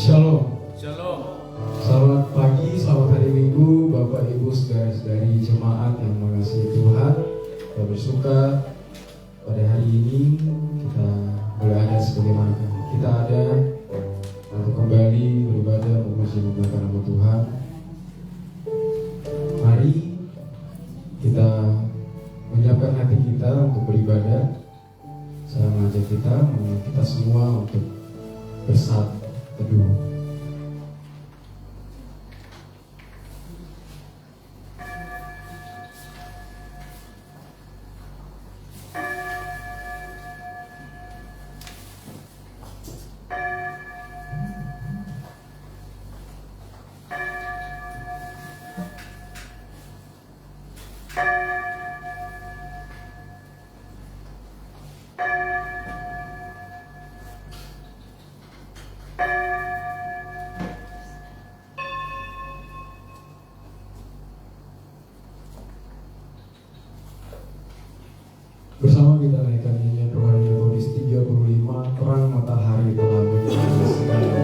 Shalom. Shalom. Selamat pagi, selamat hari Minggu, Bapak Ibu saudara-saudari jemaat yang mengasihi Tuhan. Kita bersuka pada hari ini kita boleh ada sebagaimana kita ada untuk kembali beribadah memuji memuliakan nama Tuhan. Mari kita menyiapkan hati kita untuk beribadah. Saya mengajak kita semua untuk bersatu teduh. Bersama kita naikkan nyanyian rohani Metodis 35, terang matahari telah menyinari segala.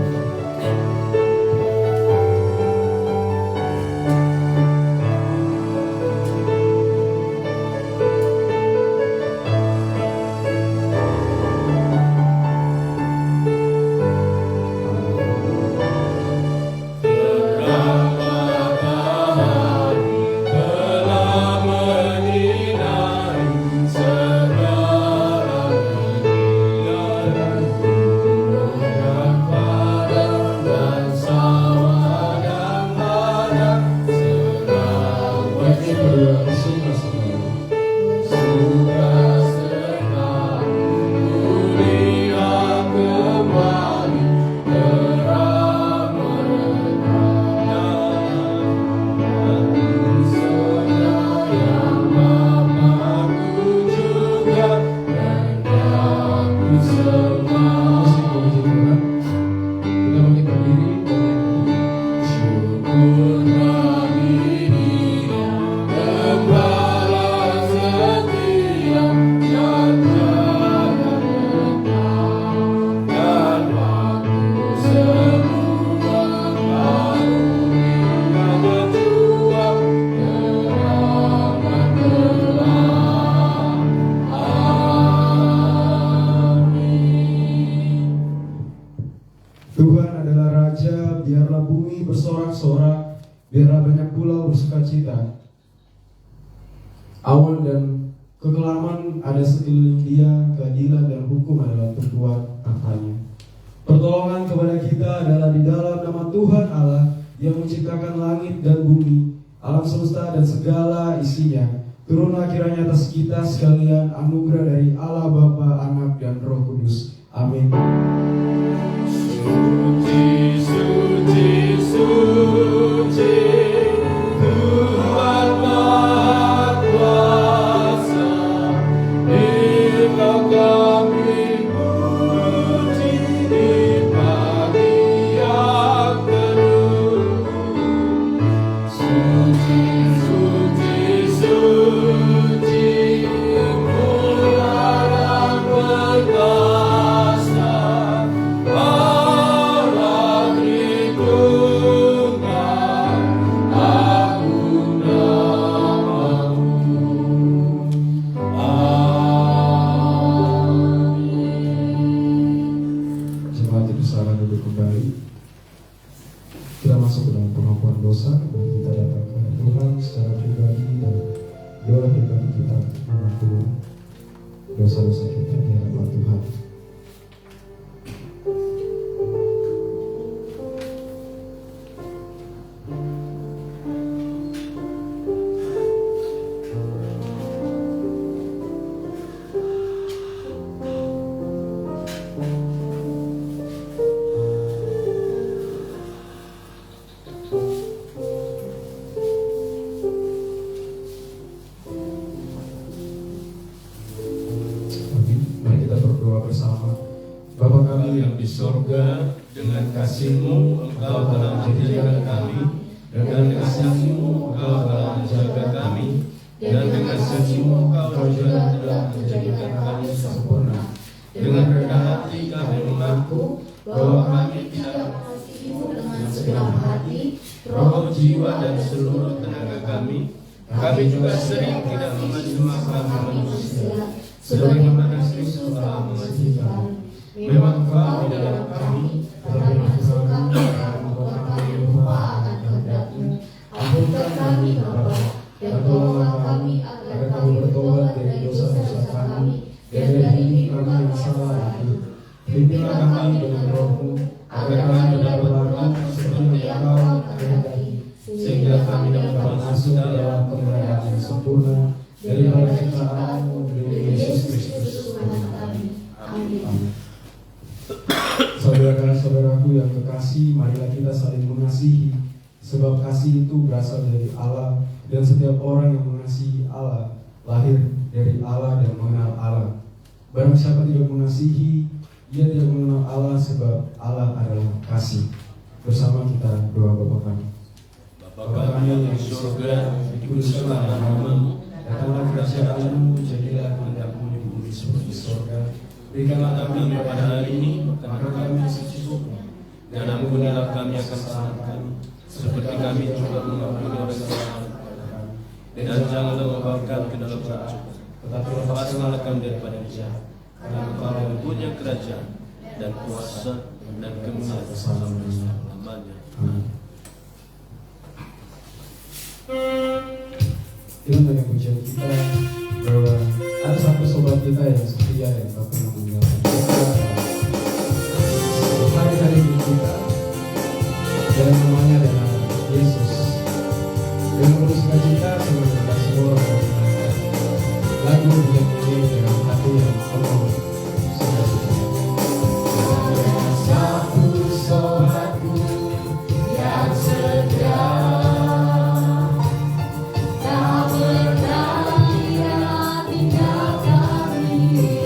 Tuhan adalah Raja, biarlah bumi bersorak-sorak, biarlah banyak pulau bersukacita. Awan dan kekelaman ada sekeliling dia, keadilan dan hukum adalah terbuat tahtanya. Pertolongan kepada kita adalah di dalam nama Tuhan Allah yang menciptakan langit dan bumi, alam semesta dan segala isinya. Turunlah kiranya atas kita sekalian anugerah dari Allah Bapa, Anak dan Roh Kudus. Amin. Suci, suci, suci, Tuhan Maha Kuasa, Engkau kami puji di pagi yang teduh. Suci, suci, suci, mulia dan perkasa, Allah Tritunggal, agung namamu. Amin. Jemaat bersama duduk kembali. Kita masuk ke dalam pengakuan dosa. Mari kita datang kepada Tuhan secara pribadi dan doa pribadi kita mengaku dosa-dosa kita di hadapan Tuhan. Bersama Bapa kami yang di sorga, dengan kasih-Mu Engkau telah menjadikan kami, dengan kasih-Mu Engkau telah menjaga kami, dan dengan kasih-Mu Engkau juga telah menjadikan kami sempurna. Dengan rendah hati kami mengaku bahwa kami tidak mengasihi segenap hati, roh, jiwa, dan seluruh tenaga kami. Kami juga sering tidak mengacungkan manusia, sebagaimana Kristus telah mengajarkan. Memang Engkau di dalam kami, tetapi nafsu kami akan membuat kami lupa akan kehendak-Mu. Ampunkan kami, Bapa, dan tolonglah kami agar kami bertobat dari dosa-dosa kami, dan dari hidup kami yang salah itu. Pimpinlah kami dengan Roh-Mu, agar kami dapat berlaku seperti yang Engkau kehendaki, sehingga kami dapat masuk ke dalam kemuliaan yang sempurna daripada ciptaan-Mu demi Yesus Kristus Tuhan kami. Amin. Saudara-saudaraku yang kekasih, marilah kita saling mengasihi, sebab kasih itu berasal dari Allah, dan setiap orang yang mengasihi Allah lahir dari Allah dan mengenal Allah. Barang siapa tidak mengasihi, ia tidak mengenal Allah, sebab Allah adalah kasih. Bersama kita doa Bapa kami. Bapa kami yang di surga, dikuduskanlah nama-Mu, datanglah kerajaan-Mu, jadilah kehendak-Mu di bumi seperti surga. Berikanlah kami pada hari ini makanan kami secukupnya, dan ampunilah kami akan kesalahan kami, seperti kami juga mengampuni orang yang salah kepada kami. Dan janganlah membawa kami ke dalam pencobaan, tetapi lepaskanlah kami daripada yang jahat. Karena Engkau yang punya kerajaan dan kuasa dan kemuliaan selama-lamanya. Amin. Kita dengan pujian kita bahwa ada satu sobat kita yang setia yang tak pernah meninggalkan kita. Hari-hari hidup kita, dan namanya adalah Yesus. Dengan penuh sukacita sama kita semua mendengarkan lagu yang ini dengan hati yang penuh sukacita. Ada satu sobatku yang setia, tak pernah ia tinggalkan diri.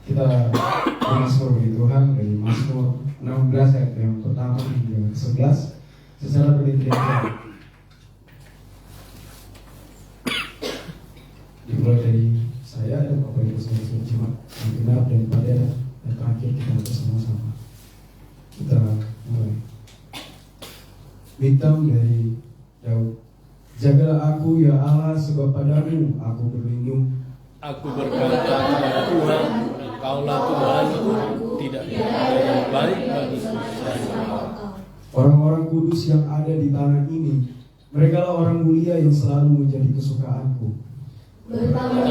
Kita Mazmur bagi Tuhan dari Mazmur 16 ayat yang pertama hingga 11 secara berintriga. Dimulai dari saya dan Bapak Ibu saudara jemaat yang benar daripada dan terakhir kita bersama-sama. Kita mulai. Hitam dari Daud. Jagalah aku ya Allah, sebab padamu aku berlindung. Aku berkata kepada Tuhan, Engkaulah Tuhanku, tidak ada yang baik bagiku selain Engkau. Orang-orang kudus yang ada di tanah ini, mereka lah orang mulia yang selalu menjadi kesukaanku. Bertambah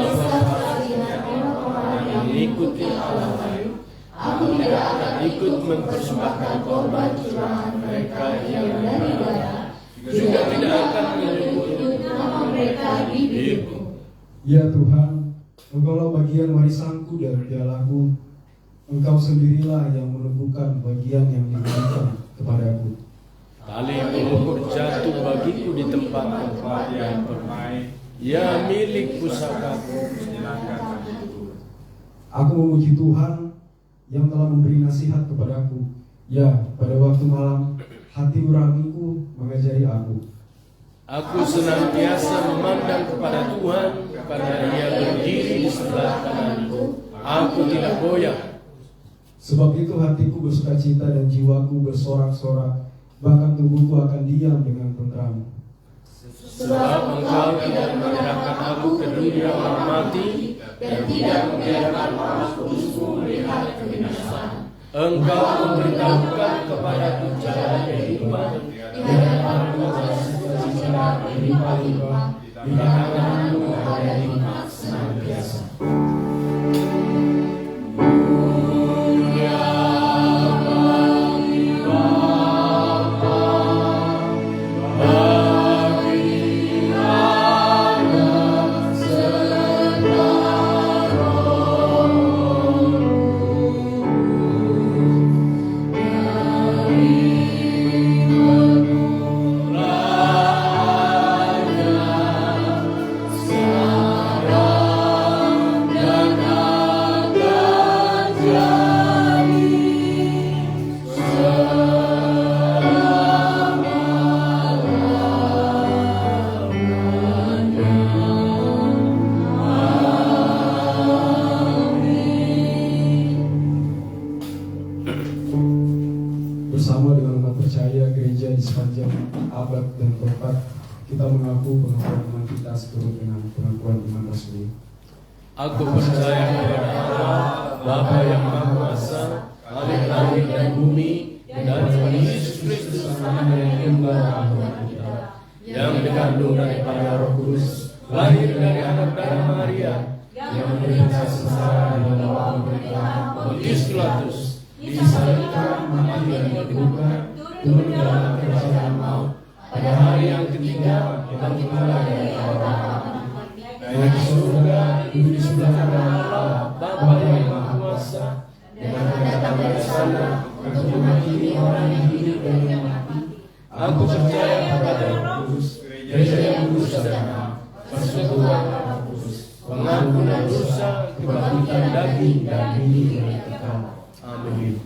dengan orang-orang yang mengikuti Allah lain, aku tidak akan ikut mempersembahkan korban curahan mereka yang dari darah, juga tidak akan menyebut nama mereka di bibirku. Ya Tuhan, Engkaulah bagian warisanku dan pialaku. Engkau sendirilah yang menentukan bagian yang diberikan kepadaku. Tali pengukur jatuh bagiku di tempat yang permai. Ya milik pusakaku, silakan aku. Aku memuji Tuhan yang telah memberi nasihat kepadaku. Ya, pada waktu malam hati nuraniku mengajari aku. Aku senantiasa memandang kepada Tuhan, karena Dia berdiri di sebelah kananku. Aku tidak goyah. Sebab itu hatiku bersukacita dan jiwaku bersorak-sorak, bahkan tubuhku akan diam dengan tentram. Sebab Engkau tidak menyerahkan aku ke dunia orang mati, dan tidak membiarkan orang kudusmu melihat kebinasaan. Engkau memberitahukan kepadaku jalan kehidupan. Di hadapanmu ada sukacita berlimpah-limpah, di tanganmu ada nikmat senantiasa. Bersama dengan umat percaya gereja di sepanjang abad dan tempat, kita mengaku pengakuan iman kita seturut dengan pengakuan iman rasmi. Aku percaya kepada Allah, Bapa yang Maha Kuasa, Khalik langit dan bumi, dan Tuhan Yesus Kristus, Anak yang tunggal Tuhan kita, yang dikandung daripada Roh Kudus, lahir dari anak darah Maria, yang menderita sengsara di bawah pemerintahan Pontius Pilatus, disalibkan, mati dan dikuburkan, turun dalam kerajaan maut. Pada hari yang ketiga, bangkit dari orang mati. Naik ke surga, duduk di sebelah kanan Allah, Bapa yang Maha Kuasa, dan akan datang dari sana untuk menghakimi orang yang hidup dan yang mati. Aku percaya kepada Roh Kudus, gereja yang kudus dan am, persekutuan Roh Kudus, pengampunan dosa, kebangkitan daging dan hidup yang kekal. Amin.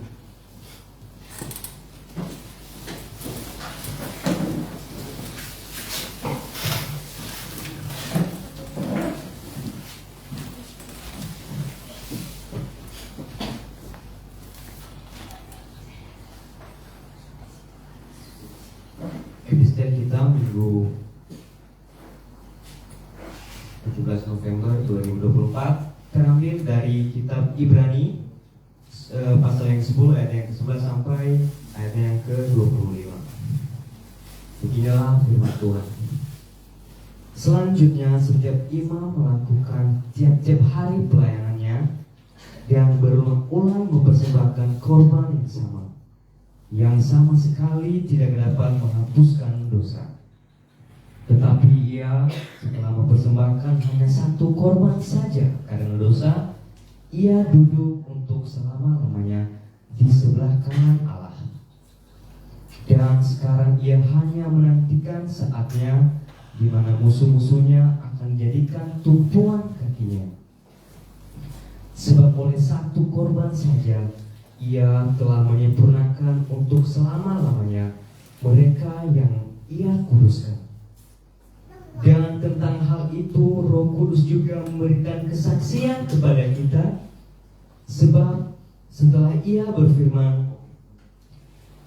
Epistel kita minggu 17 November 2024 terambil dari kitab Ibrani pasal yang 10 ayat yang ke-11 sampai ayat yang ke-25. Beginilah firman Tuhan. Selanjutnya setiap imam melakukan tiap-tiap hari pelayanannya dan berulang-ulang mempersembahkan korban yang sama sekali tidak dapat menghapuskan dosa. Tetapi ia setelah mempersembahkan hanya satu korban saja karena dosa, ia duduk untuk selama-lamanya di sebelah kanan Allah. Dan sekarang ia hanya menantikan saatnya di mana musuh-musuhnya akan dijadikan tumpuan kakinya. Sebab oleh satu korban saja, Ia telah menyempurnakan untuk selama-lamanya mereka yang Ia kuduskan. Dan tentang hal itu Roh Kudus juga memberikan kesaksian kepada kita, sebab setelah Ia berfirman,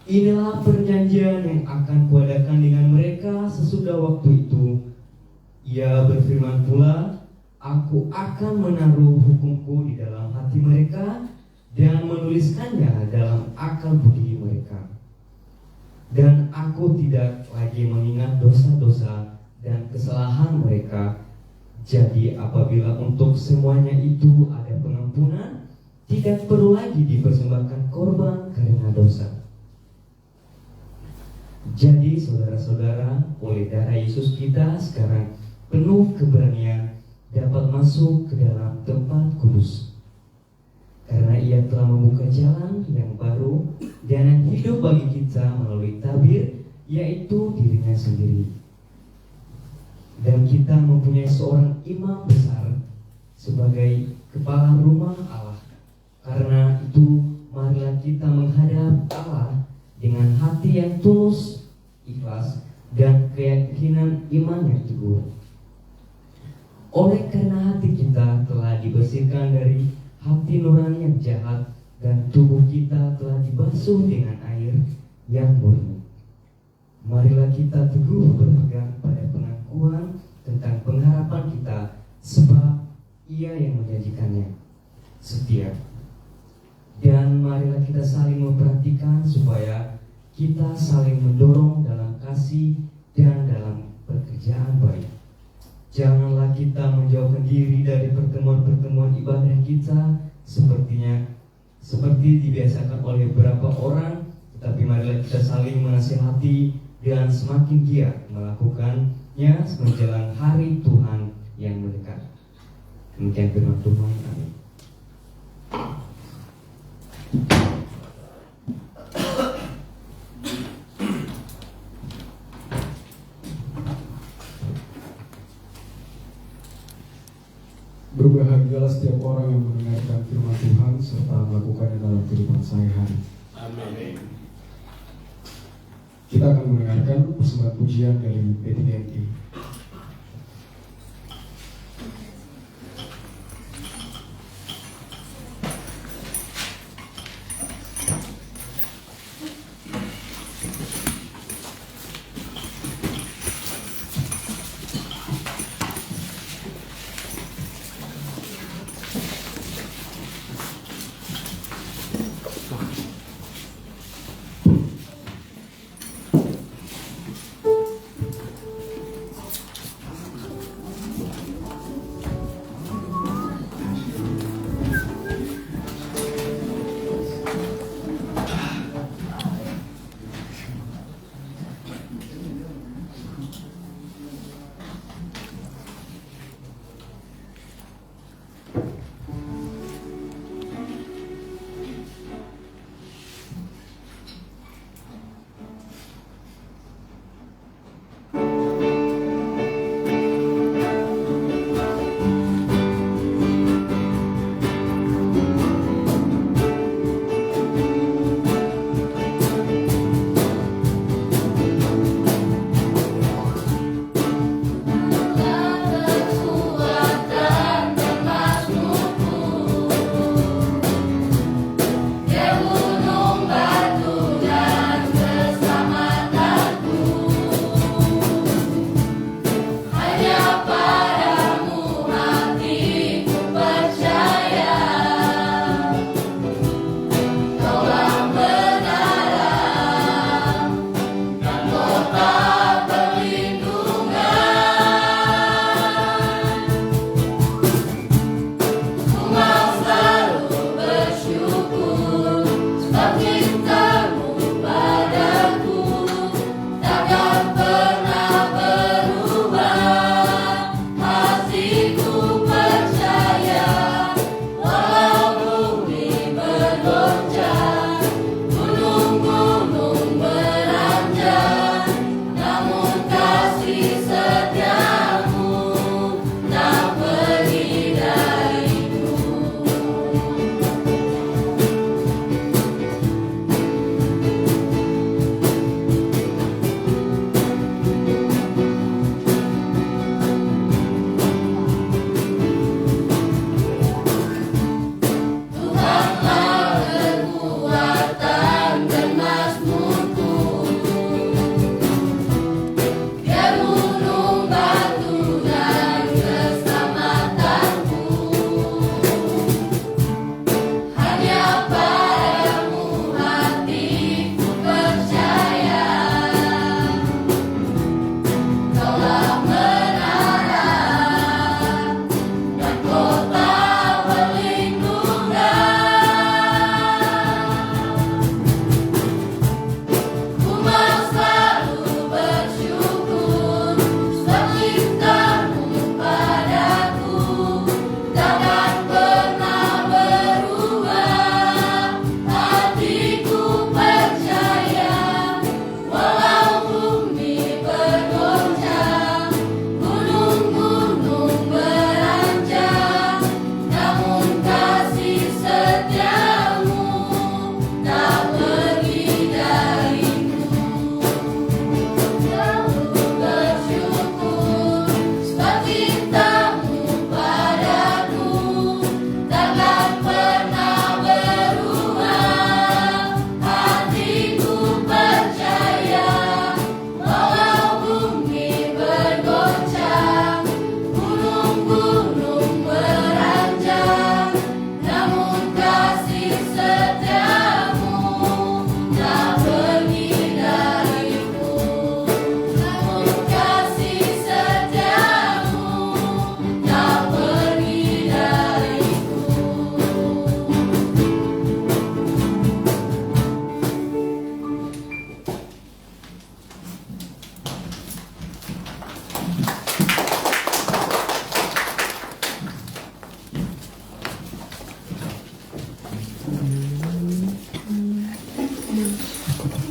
"Inilah perjanjian yang akan kuadakan dengan mereka sesudah waktu itu," Ia berfirman pula, "Aku akan menaruh hukum-Ku di dalam hati mereka dan menuliskannya dalam akal budi mereka. Dan Aku tidak lagi mengingat dosa-dosa dan kesalahan mereka. Jadi apabila untuk semuanya itu ada pengampunan, tidak perlu lagi dipersembahkan korban karena dosa." Jadi saudara-saudara, oleh darah Yesus kita sekarang penuh keberanian dapat masuk ke dalam tempat kudus, karena Ia telah membuka jalan yang baru dan yang hidup bagi kita melalui tabir, yaitu dirinya sendiri. Dan kita mempunyai seorang imam besar sebagai kepala rumah Allah. Karena itu marilah kita menghadap Allah dengan hati yang tulus, ikhlas, dan keyakinan iman yang teguh. Oleh karena hati kita telah dibersihkan dari hati nurani yang jahat, dan tubuh kita telah dibasuh dengan air yang murni, marilah kita teguh berpegang pada pengakuan tentang pengharapan kita, sebab Ia yang menjanjikannya setia. Dan marilah kita saling memperhatikan supaya kita saling mendorong dalam kasih dan dalam pekerjaan baik. Janganlah kita menjauhkan diri dari pertemuan-pertemuan ibadah kita seperti dibiasakan oleh beberapa orang, tetapi marilah kita saling menasihati dan semakin giat melakukannya menjelang hari Tuhan yang mendekat. Demikian firman Tuhan. Amin. Berbahagialah setiap orang yang mendengarkan firman Tuhan serta melakukannya dalam kehidupan sehari-hari. Amin. Kita akan mendengarkan persembahan pujian dari PTDMI.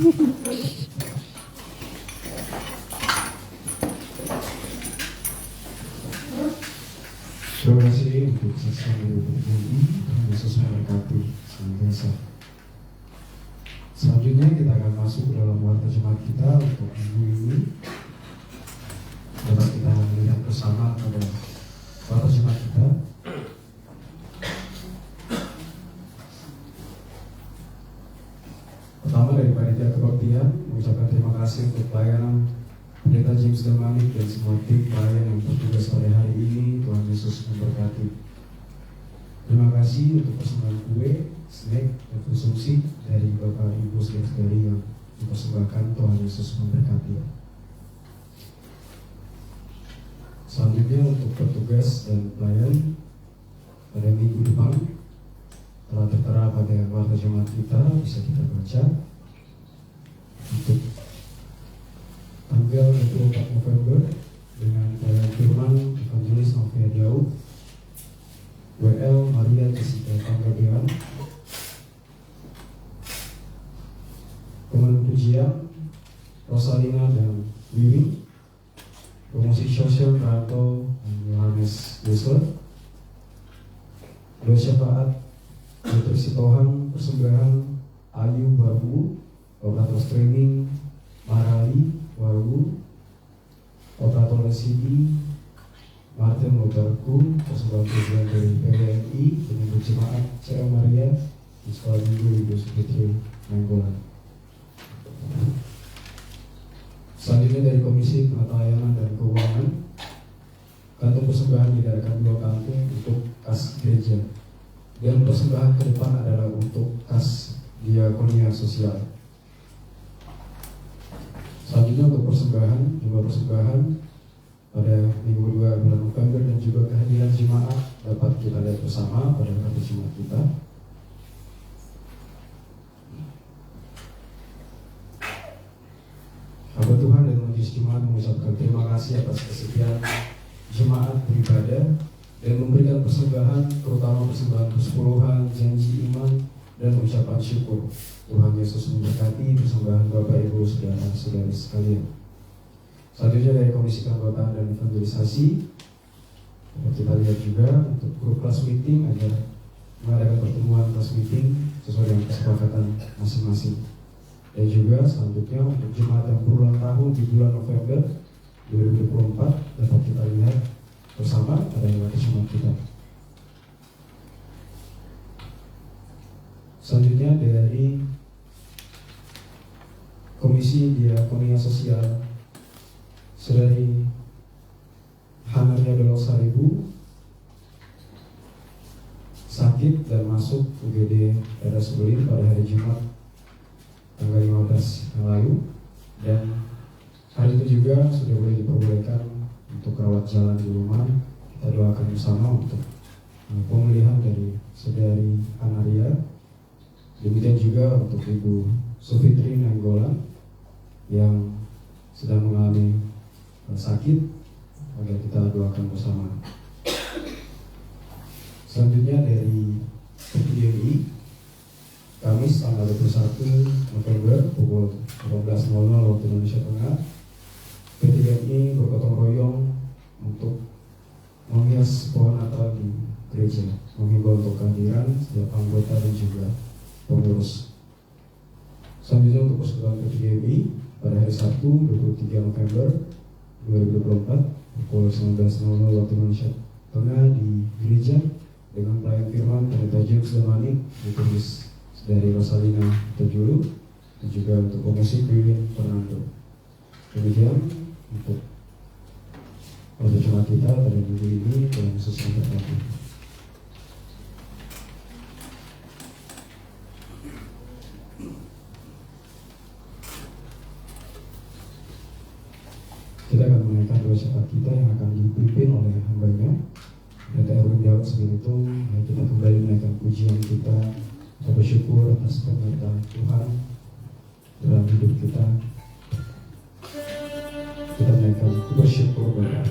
Terima kasih untuk sesama ibu ini. Tuhan Yesus memberkati senantiasa. Selanjutnya kita akan masuk ke dalam warta jemaat kita untuk minggu ini. Dapat kita melihat bersama pada warta jemaat kita. Pertama dari panitia kebaktian mengucapkan terima kasih untuk pelayanan Pendeta James Damanik dan semua tim pelayan yang bertugas pada hari ini. Tuhan Yesus memberkati. Terima kasih untuk persembahan kue, snack, dan konsumsi dari Bapak Ibu saudara-saudari yang dipersembahkan. Tuhan Yesus memberkati. Selanjutnya untuk petugas dan pelayan pada minggu depan telah tertera pada warta jemaat kita, bisa kita baca. Untuk tanggal 24 November dengan pelayan firman Evangelis Novia Daud, WL Maria Jessica Panggabean, Pemandu Pujian Rosalina dan Wiwi, promosi sosial Prato dan Yohanes Yesler, doa syafaat Dr. Sitohang, persembahan Ayu Baru, operator streaming Marali Waru, operator LCD Martin Logarku, persembahan pujian dari PWNI, penyambut jemaat CL Maria di Sekolah Minggu Ibu Sukitri Nainggolan. Selanjutnya dari Komisi Penata dan Keuangan, kantung persembahan diadakan 2 kantung untuk kas gereja, dan persembahan ke depan adalah untuk kas diakonia sosial. Selanjutnya untuk persembahan, jumlah persembahan pada minggu 2 bulan November dan juga kehadiran jemaat dapat kita lihat bersama pada kartu jemaat kita. Hamba Tuhan dan majelis jemaat mengucapkan terima kasih atas kesediaan jemaat beribadah dan memberikan persembahan, terutama persembahan persepuluhan, janji iman, dan ucapan syukur. Tuhan Yesus memberkati persembahan Bapak Ibu saudara-saudari sekalian. Selanjutnya dari Komisi Keanggotaan dan Evangelisasi, kita lihat juga untuk grup kelas meeting agar mengadakan pertemuan kelas meeting sesuai dengan kesepakatan masing-masing. Dan juga selanjutnya untuk jemaat yang berulang tahun di bulan November 2024 dapat kita lihat bersama pada waktu jemaat kita. Selanjutnya dari Komisi Diakonia Sosial, Saudari Hanaria Belosaribu sakit dan masuk UGD RS Berlin pada hari Jumat tanggal 15 yang lalu, dan hari itu juga sudah boleh diperbolehkan untuk rawat jalan di rumah. Kita doakan bersama untuk pemulihan dari Saudari Hanaria. Demikian juga untuk Ibu Sufitri Nainggolan yang sedang mengalami sakit, agar kita doakan bersama. Selanjutnya dari PDI, Kamis tanggal 21 November pukul 18.00 waktu Indonesia Tengah, PDI bergotong royong untuk menghias pohon Natal di gereja, menghimbau untuk kehadiran setiap anggota dan juga pengurus. Selanjutnya untuk persembahan PDI pada hari Sabtu 23 November 2024 pukul 19.00 waktu Indonesia Tengah di gereja dengan pelayan firman Pendeta James Damanik, ditulis dari Rosalina Terjulu, dan juga untuk komisi Wiwin Fernando. Demikian untuk jemaat kita pada minggu ini. Tuhan Yesus memberkati. Kita akan menaikkan doa syafaat kita yang akan dipimpin oleh hambanya Pendeta Erwin Daud Spiritu. Mari kita kembali menaikkan pujian kita, kita bersyukur atas penyertaan Tuhan dalam hidup kita. Kita menaikkan bersyukur Bapa.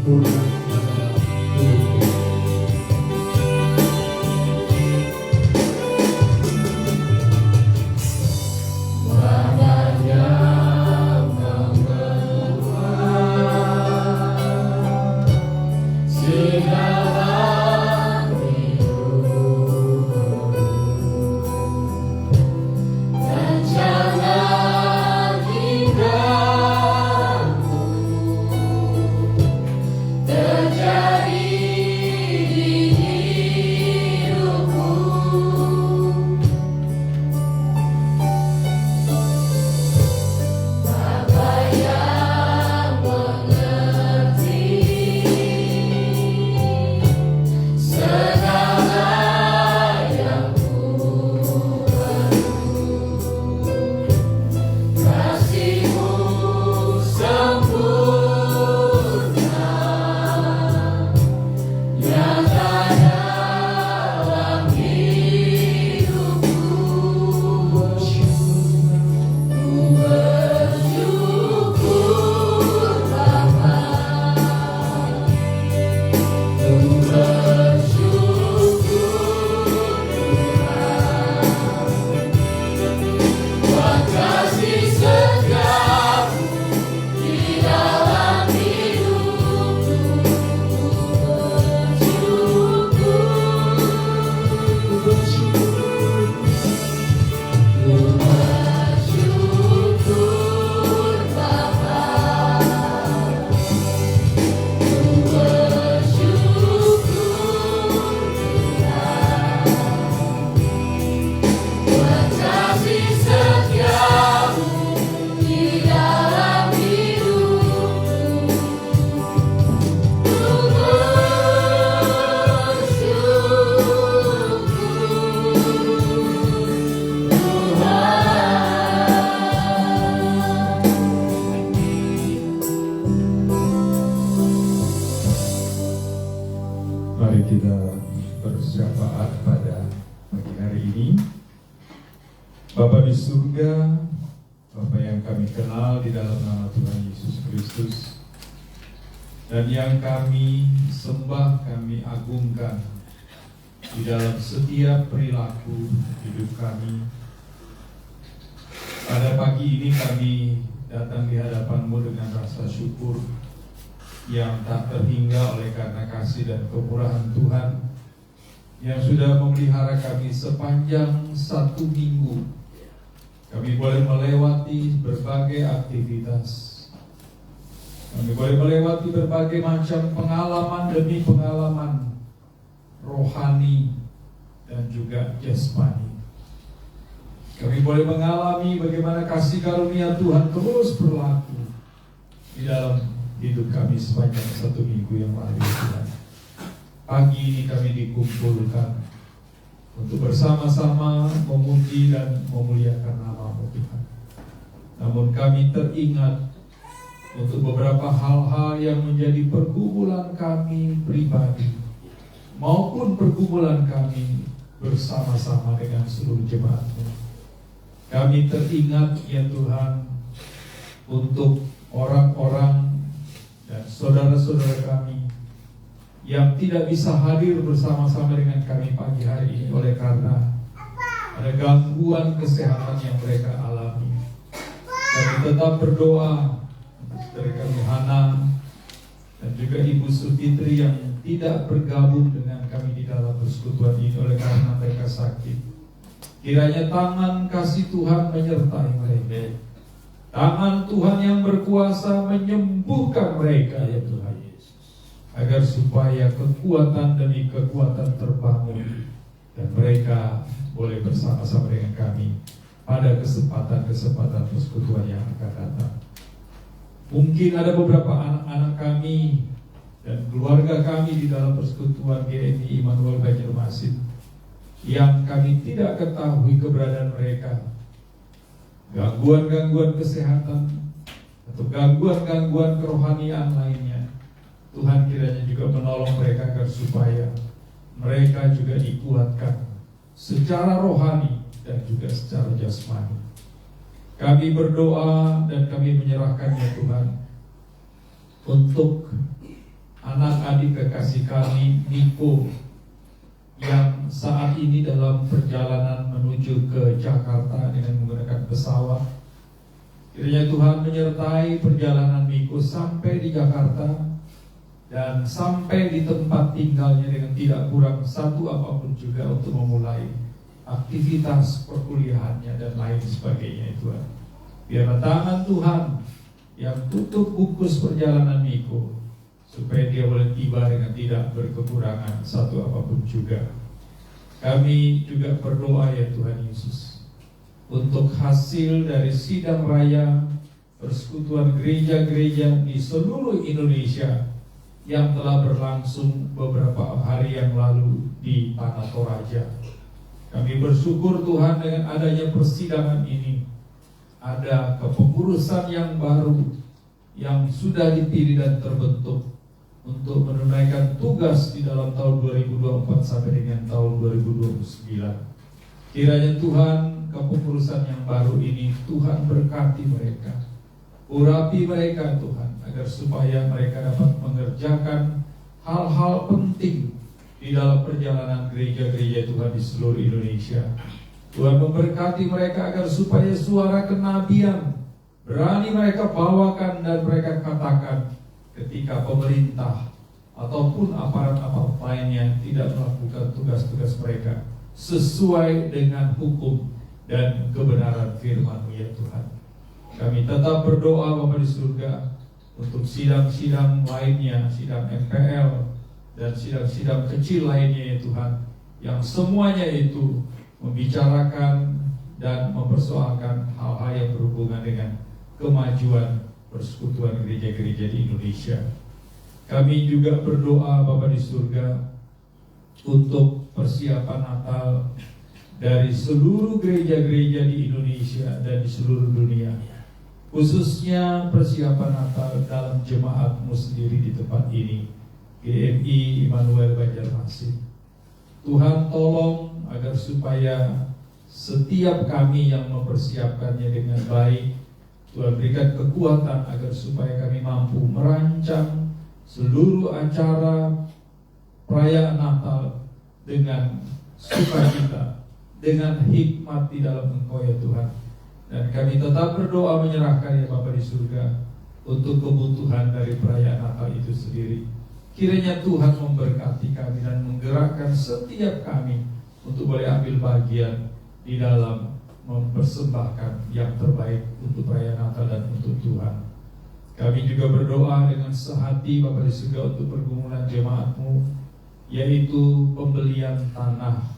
sempurna yang dalam hidup kita. Mari kita bersyafaat pada pagi hari ini. Bapa di surga, Bapa yang kami kenal di dalam nama Tuhan Yesus Kristus, dan yang kami sembah, kami agungkan di dalam setiap perilaku hidup kami. Pada pagi ini kami datang di hadapan-Mu dengan rasa syukur yang tak terhingga oleh karena kasih dan kemurahan Tuhan yang sudah memelihara kami sepanjang 1 minggu. Kami boleh melewati berbagai aktivitas, kami boleh melewati berbagai macam pengalaman demi pengalaman rohani dan juga jasmani. Kami boleh mengalami bagaimana kasih karunia Tuhan terus berlaku di dalam hidup kami sepanjang 1 minggu yang lalu, Tuhan. Pagi ini kami dikumpulkan untuk bersama-sama memuji dan memuliakan nama-Mu, Tuhan. Namun kami teringat untuk beberapa hal-hal yang menjadi pergumulan kami pribadi maupun pergumulan kami bersama-sama dengan seluruh jemaat-Mu. Kami teringat, ya Tuhan, untuk orang-orang dan saudara-saudara kami yang tidak bisa hadir bersama-sama dengan kami pagi hari ini oleh karena ada gangguan kesehatan yang mereka alami. Kami tetap berdoa dari kami Hana dan juga Ibu Sulfitri yang tidak bergabung dengan kami di dalam persekutuan ini oleh karena mereka sakit. Kiranya tangan kasih Tuhan menyertai mereka. Tangan Tuhan yang berkuasa menyembuhkan mereka, ya Tuhan Yesus, agar supaya kekuatan demi kekuatan terbangun dan mereka boleh bersama-sama dengan kami pada kesempatan-kesempatan persekutuan yang akan datang. Mungkin ada beberapa anak-anak kami dan keluarga kami di dalam persekutuan GMI Immanuel Banjarmasin yang kami tidak ketahui keberadaan mereka. Gangguan-gangguan kesehatan atau gangguan-gangguan kerohanian lainnya, Tuhan kiranya juga menolong mereka agar supaya mereka juga dikuatkan secara rohani dan juga secara jasmani. Kami berdoa dan kami menyerahkannya, Tuhan, untuk adik kekasih kami Niko yang saat ini dalam perjalanan menuju ke Jakarta dengan menggunakan pesawat. Kiranya Tuhan menyertai perjalanan Niko sampai di Jakarta dan sampai di tempat tinggalnya dengan tidak kurang satu apapun juga untuk memulai aktivitas perkuliahannya dan lain sebagainya. Tuhan, biarlah tangan Tuhan yang tutup bungkus perjalanan Niko supaya dia boleh tiba dengan tidak berkekurangan satu apapun juga. Kami juga berdoa ya Tuhan Yesus, untuk hasil dari sidang raya persekutuan gereja-gereja di seluruh Indonesia yang telah berlangsung beberapa hari yang lalu di Tanah Toraja. Kami bersyukur Tuhan dengan adanya persidangan ini, ada kepengurusan yang baru yang sudah dipilih dan terbentuk untuk menunaikan tugas di dalam tahun 2024 sampai dengan tahun 2029. Kiranya Tuhan, kepengurusan yang baru ini Tuhan berkati mereka, urapi mereka Tuhan, agar supaya mereka dapat mengerjakan hal-hal penting di dalam perjalanan gereja-gereja Tuhan di seluruh Indonesia. Tuhan memberkati mereka agar supaya suara kenabian berani mereka bawakan dan mereka katakan ketika pemerintah ataupun aparat-aparat lainnya tidak melakukan tugas-tugas mereka sesuai dengan hukum dan kebenaran firman-Mu ya Tuhan. Kami tetap berdoa Bapa di surga untuk sidang-sidang lainnya, sidang MPL dan sidang-sidang kecil lainnya ya Tuhan, yang semuanya itu membicarakan dan mempersoalkan hal-hal yang berhubungan dengan kemajuan persekutuan gereja-gereja di Indonesia. Kami juga berdoa Bapa di surga untuk persiapan Natal dari seluruh gereja-gereja di Indonesia dan di seluruh dunia, khususnya persiapan Natal dalam jemaat-Mu sendiri di tempat ini, GMI Immanuel Banjarmasin. Tuhan tolong agar supaya setiap kami yang mempersiapkannya dengan baik, Tuhan berikan kekuatan agar supaya kami mampu merancang seluruh acara perayaan Natal dengan sukacita, dengan hikmat di dalam Engkau ya Tuhan. Dan kami tetap berdoa menyerahkan ya Bapa di surga untuk kebutuhan dari perayaan Natal itu sendiri. Kiranya Tuhan memberkati kami dan menggerakkan setiap kami untuk boleh ambil bagian di dalam mempersembahkan yang terbaik untuk perayaan Natal dan untuk Tuhan. Kami juga berdoa dengan sehati Bapa di surga untuk pergumulan jemaat-Mu, yaitu pembelian tanah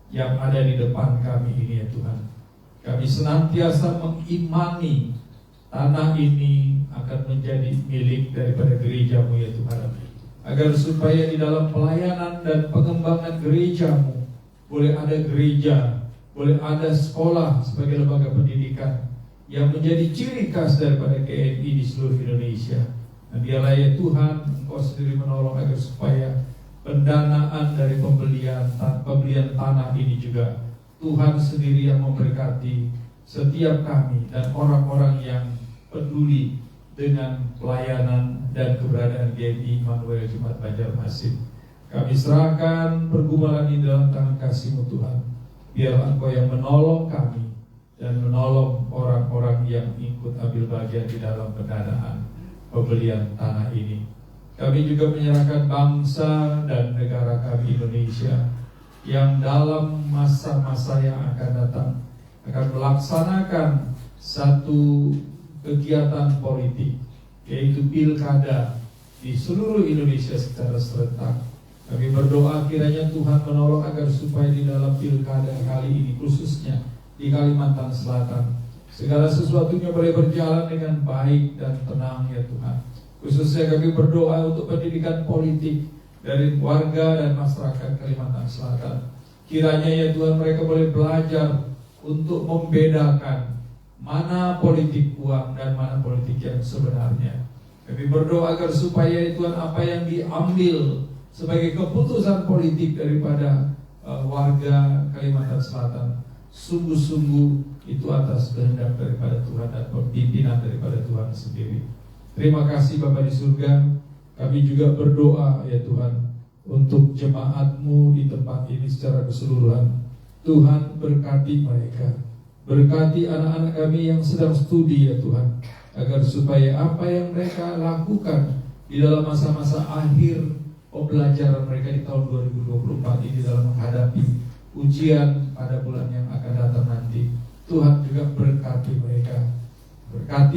yang ada di depan kami ini ya Tuhan. Kami senantiasa mengimani tanah ini akan menjadi milik daripada gereja-Mu ya Tuhan, agar supaya di dalam pelayanan dan pengembangan gereja-Mu boleh ada gereja, boleh ada sekolah sebagai lembaga pendidikan yang menjadi ciri khas daripada GMI di seluruh Indonesia. Dan biarlah ya Tuhan, Engkau sendiri menolong agar supaya pendanaan dari pembelian tanah ini juga Tuhan sendiri yang memberkati setiap kami dan orang-orang yang peduli dengan pelayanan dan keberadaan GMI Immanuel Jemaat Banjarmasin. Kami serahkan pergumulan ini dalam tangan kasih-Mu Tuhan. Biarlah Engkau yang menolong kami dan menolong orang-orang yang ikut ambil bagian di dalam pendanaan pembelian tanah ini. Kami juga menyerahkan bangsa dan negara kami Indonesia yang dalam masa-masa yang akan datang akan melaksanakan satu kegiatan politik, yaitu pilkada di seluruh Indonesia secara serentak. Kami berdoa kiranya Tuhan menolong agar supaya di dalam pilkada kali ini, khususnya di Kalimantan Selatan, segala sesuatunya boleh berjalan dengan baik dan tenang ya Tuhan. Khususnya kami berdoa untuk pendidikan politik dari warga dan masyarakat Kalimantan Selatan. Kiranya ya Tuhan mereka boleh belajar untuk membedakan mana politik uang dan mana politik yang sebenarnya. Kami berdoa agar supaya Tuhan apa yang diambil sebagai keputusan politik daripada warga Kalimantan Selatan sungguh-sungguh itu atas kehendak daripada Tuhan dan pimpinan daripada Tuhan sendiri. Terima kasih Bapa di surga. Kami juga berdoa ya Tuhan untuk jemaat-Mu di tempat ini secara keseluruhan. Tuhan berkati mereka, berkati anak-anak kami yang sedang studi ya Tuhan, agar supaya apa yang mereka lakukan di dalam masa-masa akhir pembelajaran mereka di tahun 2024 ini dalam menghadapi ujian pada bulan yang akan datang nanti, Tuhan juga berkati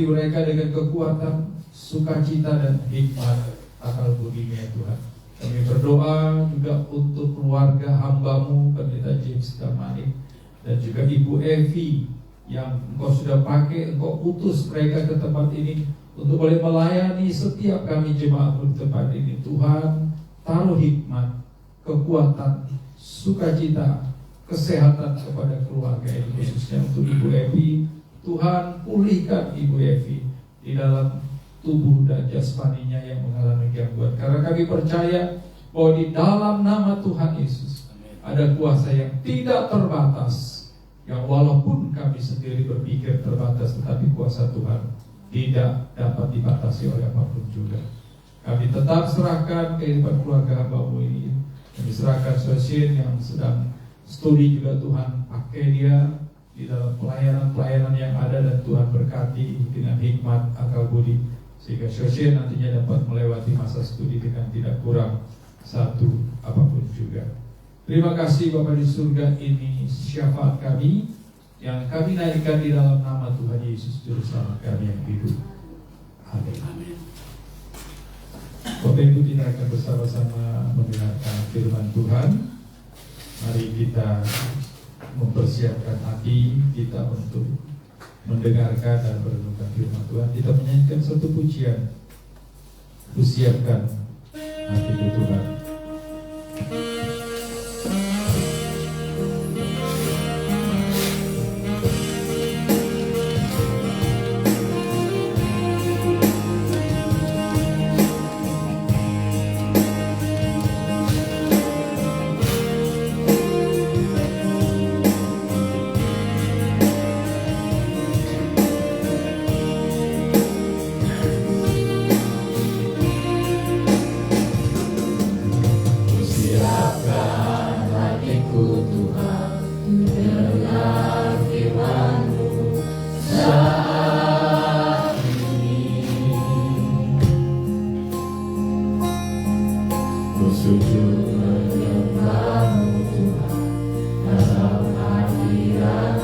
mereka dengan kekuatan, sukacita dan hikmat akal budinya Tuhan. Kami berdoa juga untuk keluarga hamba-Mu Pendeta James Damanik dan juga Ibu Evi yang Engkau sudah pakai, Engkau utus mereka ke tempat ini untuk boleh melayani setiap kami jemaat di tempat ini. Tuhan, taruh hikmat, kekuatan, sukacita, kesehatan kepada keluarga ini, khususnya untuk Ibu Evi. Tuhan, pulihkan Ibu Evi di dalam tubuh dan jasmaninya yang mengalami gangguan, karena kami percaya bahwa di dalam nama Tuhan Yesus ada kuasa yang tidak terbatas, yang walaupun kami sendiri berpikir terbatas, tetapi kuasa Tuhan tidak dapat dibatasi oleh apapun juga. Kami tetap serahkan kehidupan keluarga hamba-Mu ini. Kami serahkan Sosien yang sedang studi juga, Tuhan pakai dia di dalam pelayanan-pelayanan yang ada, dan Tuhan berkati dengan hikmat akal budi, sehingga Sosien nantinya dapat melewati masa studi dengan tidak kurang satu apapun juga. Terima kasih Bapa di surga, ini syafaat kami yang kami naikkan di dalam nama Tuhan Yesus Juru Selamat kami yang hidup. Amin. Bapak Ibu, kita akan bersama-sama mendengarkan firman Tuhan. Mari kita mempersiapkan hati kita untuk mendengarkan dan merenungkan firman Tuhan. Kita menyanyikan satu pujian, "Kusiapkan hatiku Tuhan." Firman-Mu Tuhan.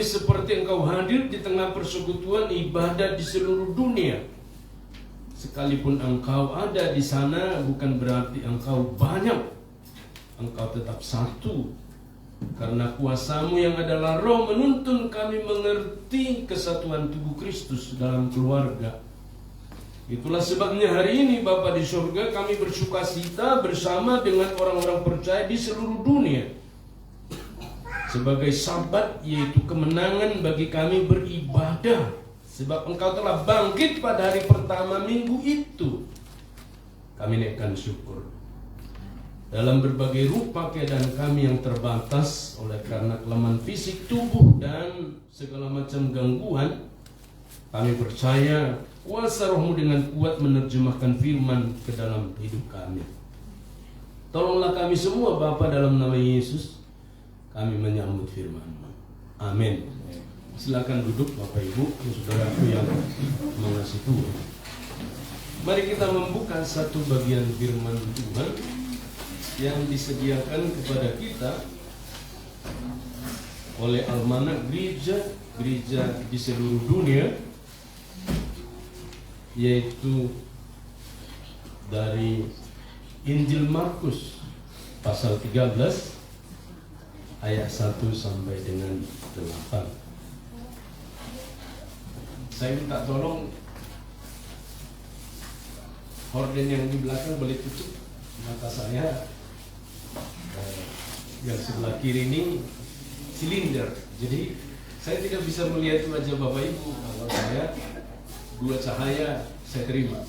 seperti engkau hadir di tengah persekutuan ibadat di seluruh dunia. Sekalipun engkau ada di sana, bukan berarti engkau banyak. Engkau tetap satu. Karena kuasamu yang adalah roh menuntun kami mengerti kesatuan tubuh Kristus dalam keluarga. Itulah sebabnya hari ini Bapa di surga, kami bersukacita bersama dengan orang-orang percaya di seluruh dunia. Sebagai sabat, yaitu kemenangan bagi kami beribadah. Sebab engkau telah bangkit pada hari pertama minggu itu. Kami naikkan syukur. Dalam berbagai rupa keadaan kami yang terbatas oleh karena kelemahan fisik tubuh dan segala macam gangguan, kami percaya kuasa Roh-Mu dengan kuat menerjemahkan firman ke dalam hidup kami. Tolonglah kami semua Bapa, dalam nama Yesus kami menyambut firman-Mu. Amin. Silakan duduk Bapak Ibu, saudaraku yang mengasihi Tuhan. Mari kita membuka satu bagian firman Tuhan yang disediakan kepada kita oleh almanak gereja di seluruh dunia, yaitu dari Injil Markus pasal 13 ayat 1 sampai dengan 8. Saya minta tolong horden yang di belakang boleh tutup mata saya. Yang sebelah kiri ini silinder, jadi saya tidak bisa melihat wajah Bapak Ibu. Kalau saya dua cahaya saya terima.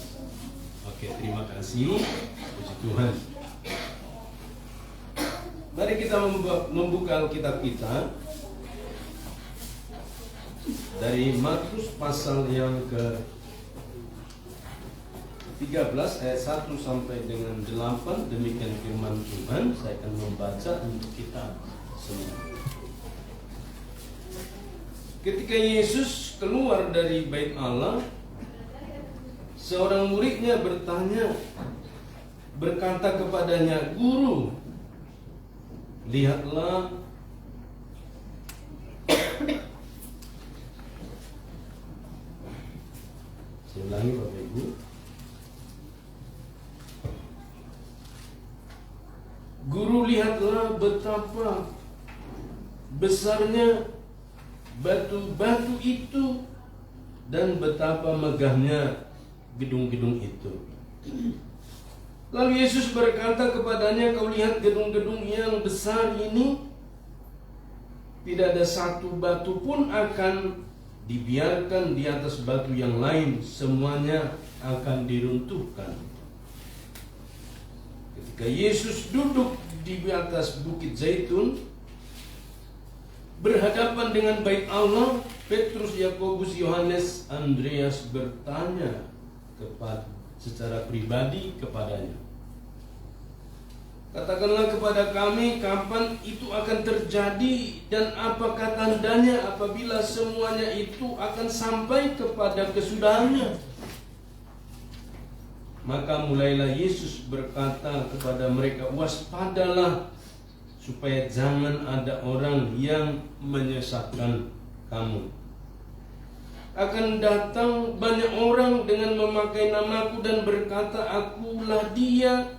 Oke, terima kasih. Puji Tuhan. Mari kita membuka Alkitab kita dari Markus pasal yang ke 13 ayat 1 sampai dengan 8. Demikian firman Tuhan. Saya akan membaca untuk kita semua. Ketika Yesus keluar dari bait Allah, seorang muridnya berkata kepadanya, "Guru, lihatlah saya ulangi Bapak Ibu. Guru, lihatlah betapa besarnya batu-batu itu dan betapa megahnya gedung-gedung itu." Lalu Yesus berkata kepadanya, "Kau lihat gedung-gedung yang besar ini? Tidak ada satu batu pun akan dibiarkan di atas batu yang lain, semuanya akan diruntuhkan." Ketika Yesus duduk di atas Bukit Zaitun berhadapan dengan bait Allah, Petrus, Yakobus, Yohanes, Andreas bertanya secara pribadi kepadanya, "Katakanlah kepada kami kapan itu akan terjadi dan apakah tandanya apabila semuanya itu akan sampai kepada kesudahannya?" Maka mulailah Yesus berkata kepada mereka, "Waspadalah supaya jangan ada orang yang menyesatkan kamu. Akan datang banyak orang dengan memakai namaku dan berkata, 'Akulah dia,'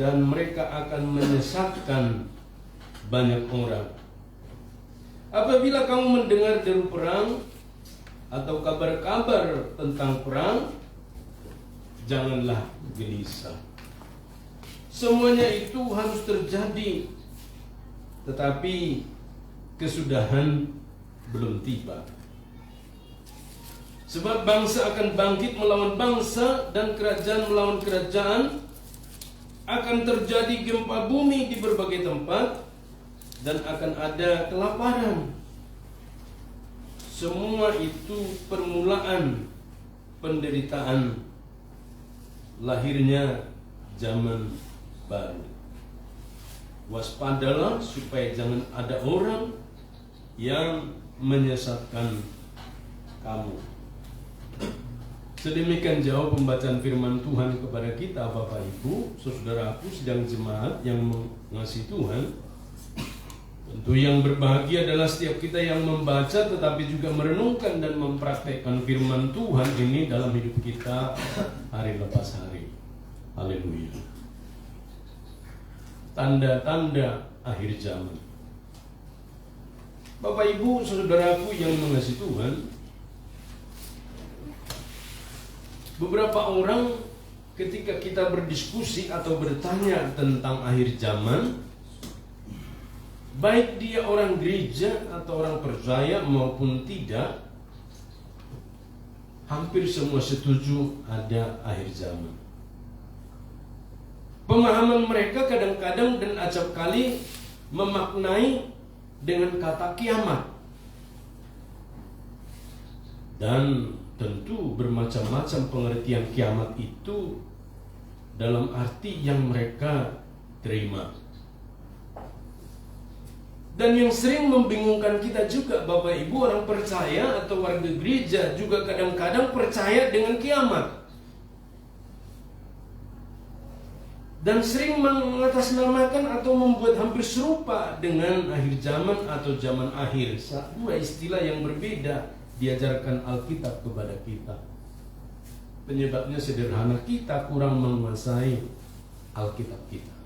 dan mereka akan menyesatkan banyak orang. Apabila kamu mendengar deru perang atau kabar-kabar tentang perang, janganlah gelisah. Semuanya itu harus terjadi, tetapi kesudahan belum tiba. Sebab bangsa akan bangkit melawan bangsa dan kerajaan melawan kerajaan. Akan terjadi gempa bumi di berbagai tempat dan akan ada kelaparan. Semua itu permulaan penderitaan lahirnya zaman baru. Waspadalah supaya jangan ada orang yang menyesatkan kamu." Sedemikian jauh pembacaan firman Tuhan kepada kita Bapak Ibu, saudaraku sidang jemaat yang mengasihi Tuhan. Tentu yang berbahagia adalah setiap kita yang membaca tetapi juga merenungkan dan mempraktekkan firman Tuhan ini dalam hidup kita hari lepas hari. Haleluya. Tanda-tanda akhir zaman. Bapak Ibu saudaraku yang mengasihi Tuhan, beberapa orang ketika kita berdiskusi atau bertanya tentang akhir zaman, baik dia orang gereja atau orang percaya maupun tidak, hampir semua setuju ada akhir zaman. Pemahaman mereka kadang-kadang dan acap kali memaknai dengan kata kiamat. Dan tentu bermacam-macam pengertian kiamat itu dalam arti yang mereka terima. Dan yang sering membingungkan kita juga, Bapak Ibu orang percaya atau warga gereja juga kadang-kadang percaya dengan kiamat, dan sering mengatasnamakan atau membuat hampir serupa dengan akhir zaman atau zaman akhir. Dua istilah yang berbeda diajarkan Alkitab kepada kita. Penyebabnya sederhana, kita kurang menguasai Alkitab kita.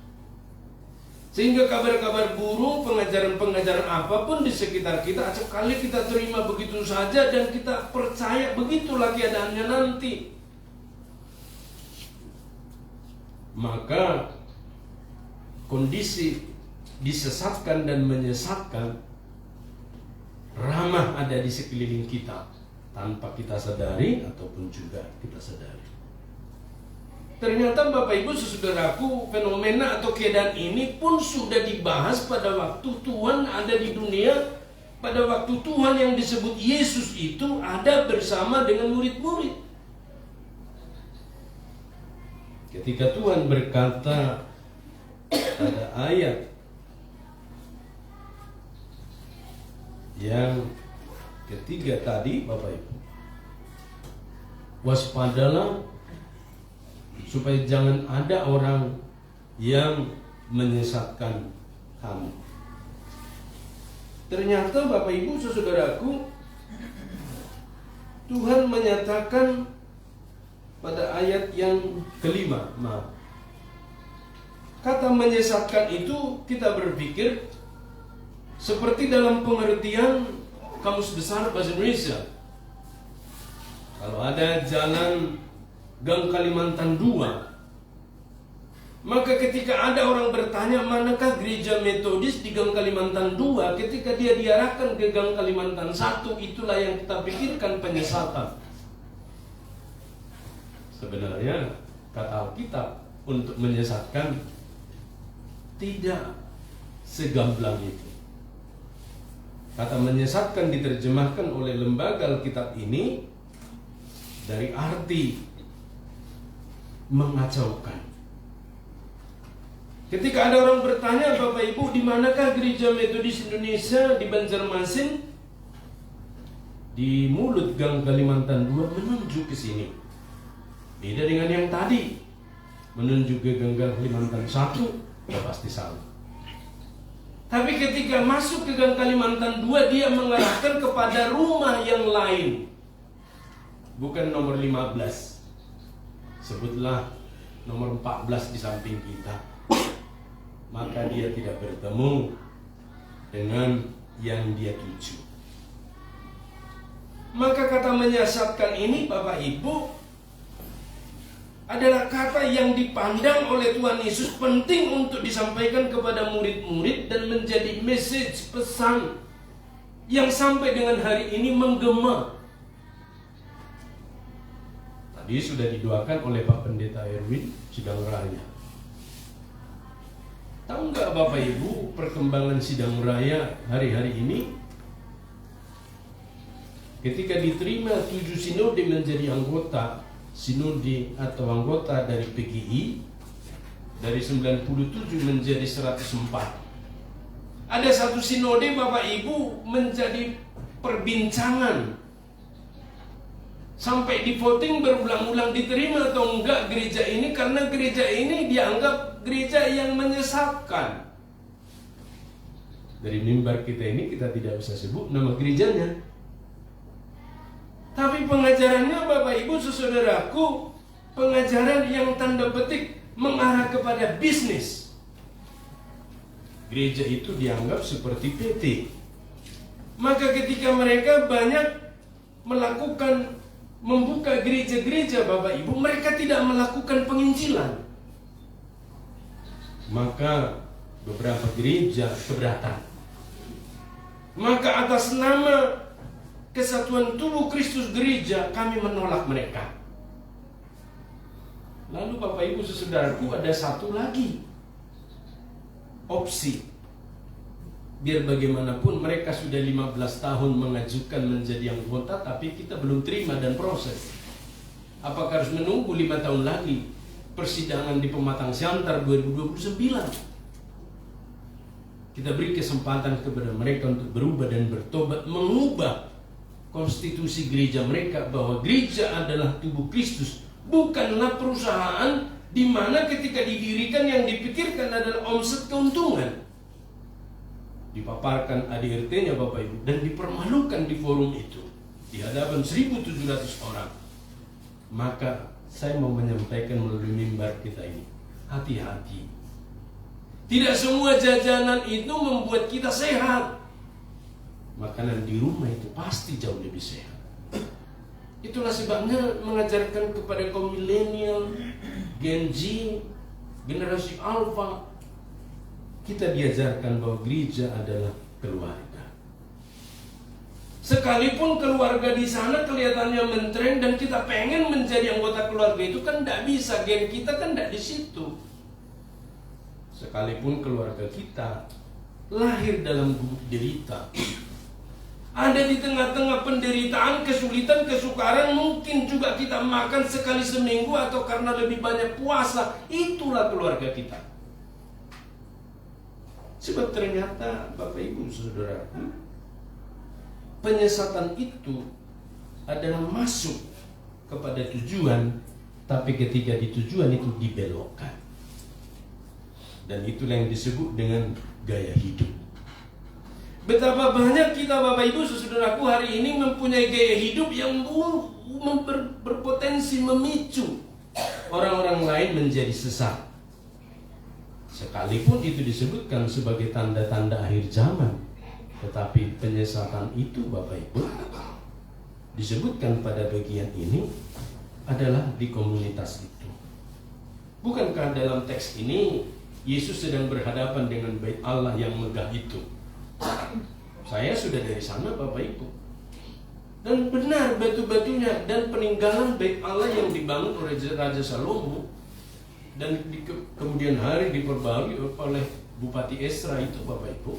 Sehingga kabar-kabar burung, pengajaran-pengajaran apapun di sekitar kita, acap kali kita terima begitu saja dan kita percaya begitulah keadaannya nanti. Maka kondisi disesatkan dan menyesatkan ramah ada di sekeliling kita tanpa kita sadari ataupun juga kita sadari. Ternyata Bapak Ibu saudaraku, fenomena atau keadaan ini pun sudah dibahas pada waktu Tuhan ada di dunia, pada waktu Tuhan yang disebut Yesus itu ada bersama dengan murid-murid. Ketika Tuhan berkata pada ayat yang ketiga tadi, Bapak Ibu, waspadalah supaya jangan ada orang yang menyesatkan kamu. Ternyata Bapak Ibu saudaraku, Tuhan menyatakan pada ayat yang kelima, kata menyesatkan itu kita berpikir seperti dalam pengertian Kamus Besar Bahasa Indonesia. Kalau ada jalan Gang Kalimantan 2, maka ketika ada orang bertanya manakah gereja Metodis di Gang Kalimantan 2, ketika dia diarahkan ke Gang Kalimantan 1, itulah yang kita pikirkan penyesatan. Sebenarnya kata Alkitab untuk menyesatkan tidak segamblang itu. Kata menyesatkan diterjemahkan oleh lembaga Alkitab ini dari arti mengacaukan. Ketika ada orang bertanya, Bapak Ibu, di manakah gereja Metodis Indonesia di Banjarmasin? Di mulut Gang Kalimantan 2 menunjuk ke sini. Beda dengan yang tadi, menunjuk ke Gang Kalimantan 1, ya pasti salah. Tapi ketika masuk ke Gang Kalimantan 2, dia mengarahkan kepada rumah yang lain. Bukan nomor 15. Sebutlah nomor 14 di samping kita. Maka dia tidak bertemu dengan yang dia tuju. Maka kata menyesatkan ini, Bapak Ibu, adalah kata yang dipandang oleh Tuhan Yesus penting untuk disampaikan kepada murid-murid dan menjadi message, pesan yang sampai dengan hari ini menggema. Tadi sudah didoakan oleh Pak Pendeta Erwin Sidang Raya. Tahu nggak Bapak Ibu perkembangan Sidang Raya hari-hari ini? Ketika diterima 7 sinode menjadi anggota sinode atau anggota dari PGI, dari 97 menjadi 104. Ada satu sinode Bapak Ibu menjadi perbincangan, sampai di voting berulang-ulang diterima atau enggak gereja ini, karena gereja ini dianggap gereja yang menyesatkan. Dari mimbar kita ini kita tidak bisa sebut nama gerejanya. Tapi pengajarannya Bapak Ibu saudaraku, pengajaran yang tanda petik mengarah kepada bisnis. Gereja itu dianggap seperti PT. Maka ketika mereka banyak melakukan membuka gereja-gereja Bapak Ibu, mereka tidak melakukan penginjilan. Maka beberapa gereja keberatan. Maka atas nama kesatuan tubuh Kristus gereja, kami menolak mereka. Lalu Bapak Ibu saudaraku, ada satu lagi opsi. Biar bagaimanapun mereka sudah 15 tahun mengajukan menjadi anggota, tapi kita belum terima dan proses. Apakah harus menunggu 5 tahun lagi persidangan di Pematang Siantar 2029? Kita beri kesempatan kepada mereka untuk berubah dan bertobat, mengubah konstitusi gereja mereka bahwa gereja adalah tubuh Kristus, bukanlah perusahaan di mana ketika didirikan yang dipikirkan adalah omset keuntungan. Dipaparkan ADRT-nya Bapak Ibu dan dipermalukan di forum itu di hadapan 1.700 orang. Maka saya mau menyampaikan melalui mimbar kita ini, hati-hati. Tidak semua jajanan itu membuat kita sehat. Makanan di rumah itu pasti jauh lebih sehat. Itulah sebabnya mengajarkan kepada kaum milenial, Gen Z, generasi Alpha, kita diajarkan bahwa gereja adalah keluarga. Sekalipun keluarga di sana kelihatannya mentrend dan kita pengen menjadi anggota keluarga itu, kan tidak bisa, gen kita kan tidak di situ. Sekalipun keluarga kita lahir dalam gubuk derita, ada di tengah-tengah penderitaan, kesulitan, kesukaran, mungkin juga kita makan sekali seminggu atau karena lebih banyak puasa, itulah keluarga kita. Sebab ternyata Bapak Ibu saudaraku, penyesatan itu adalah masuk kepada tujuan, tapi ketika di tujuan itu dibelokkan. Dan itulah yang disebut dengan gaya hidup. Betapa banyak kita Bapak Ibu saudaraku hari ini mempunyai gaya hidup yang berpotensi memicu orang-orang lain menjadi sesat. Sekalipun itu disebutkan sebagai tanda-tanda akhir zaman, tetapi penyesatan itu Bapak Ibu disebutkan pada bagian ini adalah di komunitas itu. Bukankah dalam teks ini Yesus sedang berhadapan dengan bait Allah yang megah itu? Saya sudah dari sana Bapak Ibu. Dan benar batu-batunya dan peninggalan bait Allah yang dibangun oleh Raja Salomo dan di kemudian hari diperbarui oleh Bupati Esra itu Bapak Ibu.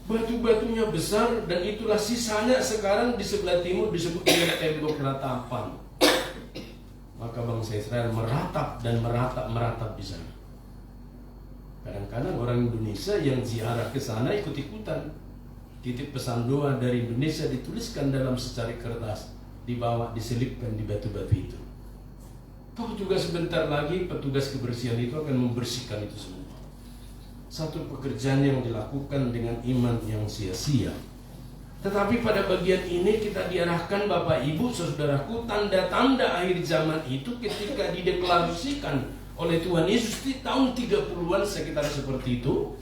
Batu-batunya besar dan itulah sisanya sekarang di sebelah timur disebut dengan tembok ratapan. Maka bangsa Israel meratap dan meratap di sana. Kadang-kadang orang Indonesia yang ziarah ke sana ikut-ikutan. Titip pesan doa dari Indonesia dituliskan dalam secari kertas, dibawa diselipkan di batu-batu itu. Toh juga sebentar lagi petugas kebersihan itu akan membersihkan itu semua. Satu pekerjaan yang dilakukan dengan iman yang sia-sia. Tetapi pada bagian ini kita diarahkan Bapak Ibu saudaraku, tanda-tanda akhir zaman itu ketika dideklarasikan oleh Tuhan Yesus di tahun 30-an sekitar seperti itu.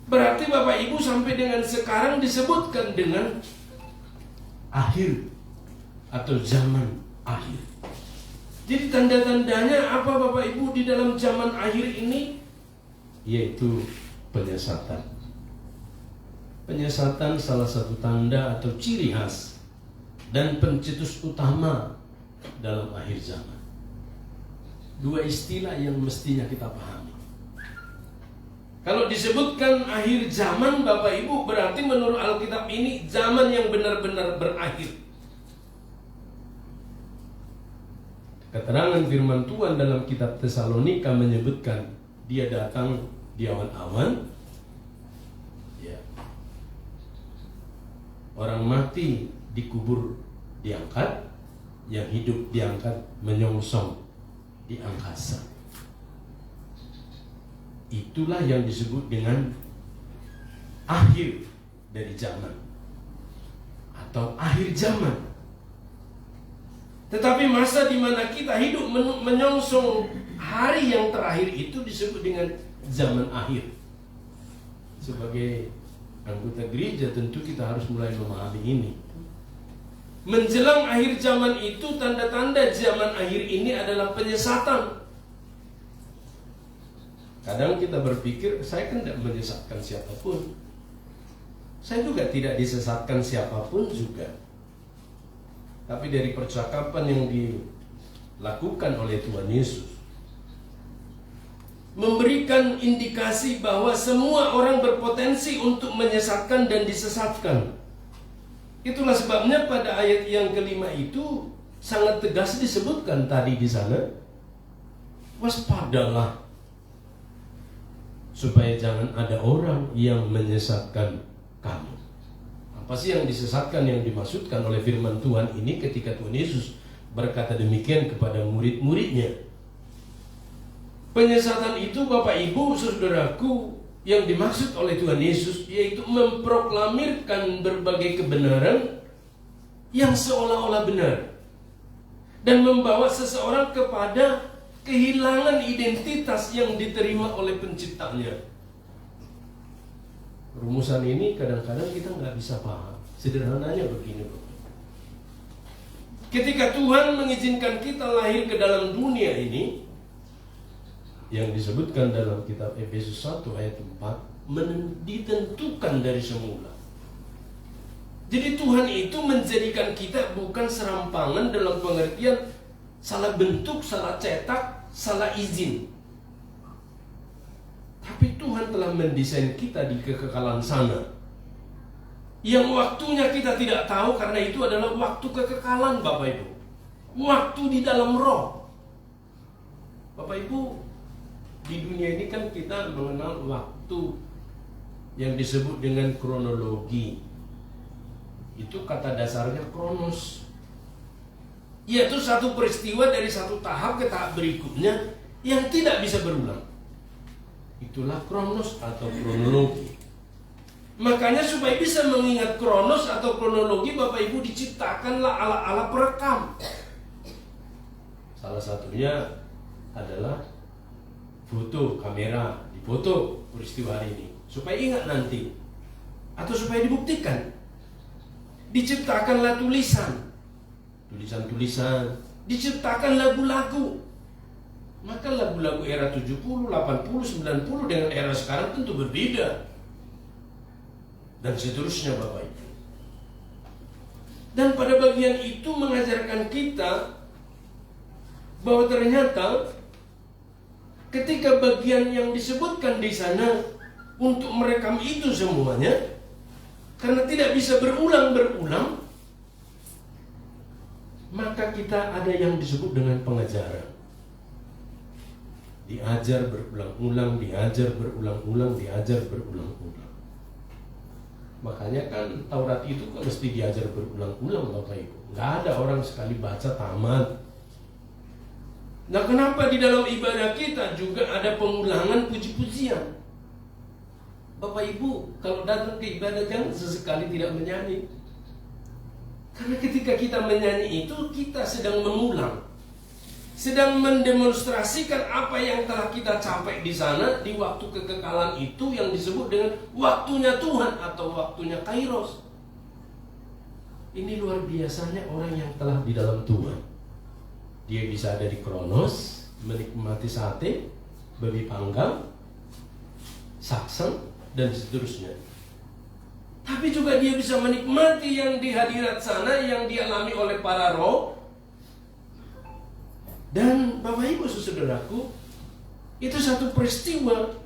Berarti Bapak Ibu sampai dengan sekarang disebutkan dengan akhir atau zaman akhir. Jadi tanda-tandanya apa Bapak Ibu di dalam zaman akhir ini? Yaitu penyesatan. Penyesatan salah satu tanda atau ciri khas dan pencetus utama dalam akhir zaman. Dua istilah yang mestinya kita pahami. Kalau disebutkan akhir zaman Bapak Ibu, berarti menurut Alkitab ini zaman yang benar-benar berakhir. Keterangan firman Tuhan dalam kitab Tesalonika menyebutkan dia datang di awan-awan. Ya. Orang mati dikubur diangkat, yang hidup diangkat menyongsong di angkasa. Itulah yang disebut dengan akhir dari zaman atau akhir zaman. Tetapi masa di mana kita hidup menyongsong hari yang terakhir itu disebut dengan zaman akhir. Sebagai anggota gereja tentu kita harus mulai memahami ini. Menjelang akhir zaman itu, tanda-tanda zaman akhir ini adalah penyesatan. Kadang kita berpikir, saya kan tidak menyesatkan siapapun. Saya juga tidak disesatkan siapapun juga. Tapi dari percakapan yang dilakukan oleh Tuhan Yesus, memberikan indikasi bahwa semua orang berpotensi untuk menyesatkan dan disesatkan. Itulah sebabnya pada ayat yang kelima itu sangat tegas disebutkan tadi di sana, waspadalah supaya jangan ada orang yang menyesatkan kamu. Apa sih yang disesatkan, yang dimaksudkan oleh firman Tuhan ini ketika Tuhan Yesus berkata demikian kepada murid-muridnya? Penyesatan itu, Bapak Ibu, saudaraku, yang dimaksud oleh Tuhan Yesus yaitu memproklamirkan berbagai kebenaran yang seolah-olah benar dan membawa seseorang kepada kehilangan identitas yang diterima oleh penciptanya. Rumusan ini kadang-kadang kita nggak bisa paham. Sederhananya begini, Bapak. Ketika Tuhan mengizinkan kita lahir ke dalam dunia ini, yang disebutkan dalam kitab Efesus 1 ayat 4, ditentukan dari semula. Jadi Tuhan itu menjadikan kita bukan serampangan dalam pengertian salah bentuk, salah cetak, salah izin. Tapi Tuhan telah mendesain kita di kekekalan sana, yang waktunya kita tidak tahu, karena itu adalah waktu kekekalan, Bapak Ibu. Waktu di dalam roh. Bapak Ibu, di dunia ini kan kita mengenal waktu yang disebut dengan kronologi. Itu kata dasarnya kronos, yaitu satu peristiwa dari satu tahap ke tahap berikutnya yang tidak bisa berulang. Itulah kronos atau kronologi. Makanya supaya bisa mengingat kronos atau kronologi, Bapak Ibu, diciptakanlah alat-alat perekam. Salah satunya adalah foto, kamera, difoto peristiwa hari ini supaya ingat nanti, atau supaya dibuktikan. Diciptakanlah tulisan-tulisan, diciptakan lagu-lagu. Maka lagu-lagu era 70, 80, 90 dengan era sekarang tentu berbeda. Dan seterusnya, Bapak Ibu. Dan pada bagian itu mengajarkan kita bahwa ternyata ketika bagian yang disebutkan di sana untuk merekam itu semuanya, karena tidak bisa berulang-berulang, maka kita ada yang disebut dengan pengajaran. Diajar berulang-ulang, diajar berulang-ulang, diajar berulang-ulang. Makanya kan Taurat itu kan mesti diajar berulang-ulang, Bapak Ibu. Nggak ada orang sekali baca tamat. Nah, kenapa di dalam ibadah kita juga ada pengulangan puji-pujian? Bapak Ibu, kalau datang ke ibadah jangan sesekali tidak menyanyi. Karena ketika kita menyanyi itu, kita sedang mengulang, sedang mendemonstrasikan apa yang telah kita capai di sana di waktu kekekalan itu, yang disebut dengan waktunya Tuhan atau waktunya Kairos. Ini luar biasanya orang yang telah di dalam Tuhan. Dia bisa ada di kronos, menikmati sate, babi panggang, sakseng, dan seterusnya. Tapi juga dia bisa menikmati yang di hadirat sana, yang dialami oleh para roh. Dan Bapak Ibu saudaraku, itu satu peristiwa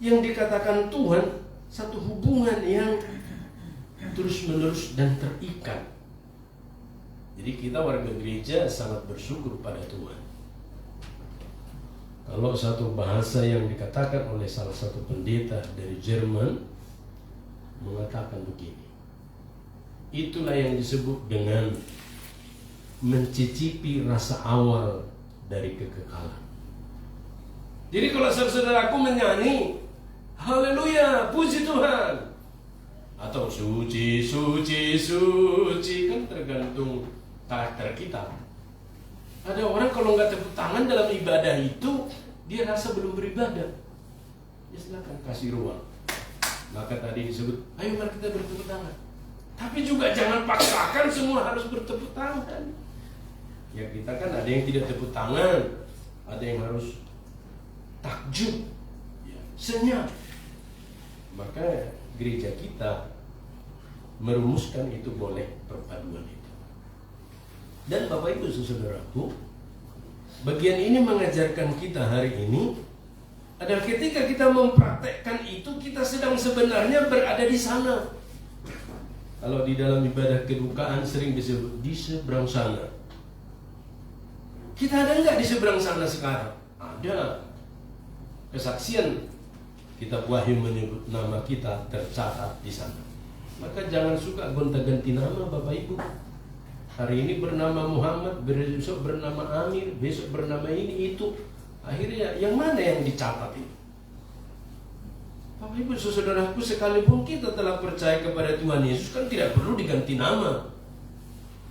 yang dikatakan Tuhan, satu hubungan yang terus-menerus dan terikat. Jadi kita warga gereja sangat bersyukur pada Tuhan. Kalau satu bahasa yang dikatakan oleh salah satu pendeta dari Jerman mengatakan begini, itulah yang disebut dengan mencicipi rasa awal dari kekekalan. Jadi kalau saudaraku menyanyi, haleluya, puji Tuhan, atau suci, suci, suci, kan tergantung karakter kita. Ada orang kalau nggak tepuk tangan dalam ibadah itu, dia rasa belum beribadah. Ya silakan kasih ruang. Maka tadi disebut, ayo mari kita bertepuk tangan. Tapi juga jangan paksakan semua harus bertepuk tangan. Ya kita kan ada yang tidak tepuk tangan, ada yang harus takjub, ya, senyap. Maka gereja kita merumuskan itu boleh perpaduan itu. Dan Bapak Ibu saudaraku, bagian ini mengajarkan kita hari ini adalah ketika kita mempraktekkan itu, kita sedang sebenarnya berada di sana. Kalau di dalam ibadah kedukaan sering disebut di seberang sana. Kita ada nggak di seberang sana sekarang? Ada. Kesaksian kitab Wahyu menyebut nama kita tercatat di sana. Maka jangan suka gonta-ganti nama Bapak Ibu. Hari ini bernama Muhammad, besok bernama Amir, besok bernama ini itu. Akhirnya yang mana yang dicatat itu? Bapak Ibu saudaraku, sekalipun kita telah percaya kepada Tuhan Yesus, kan tidak perlu diganti nama.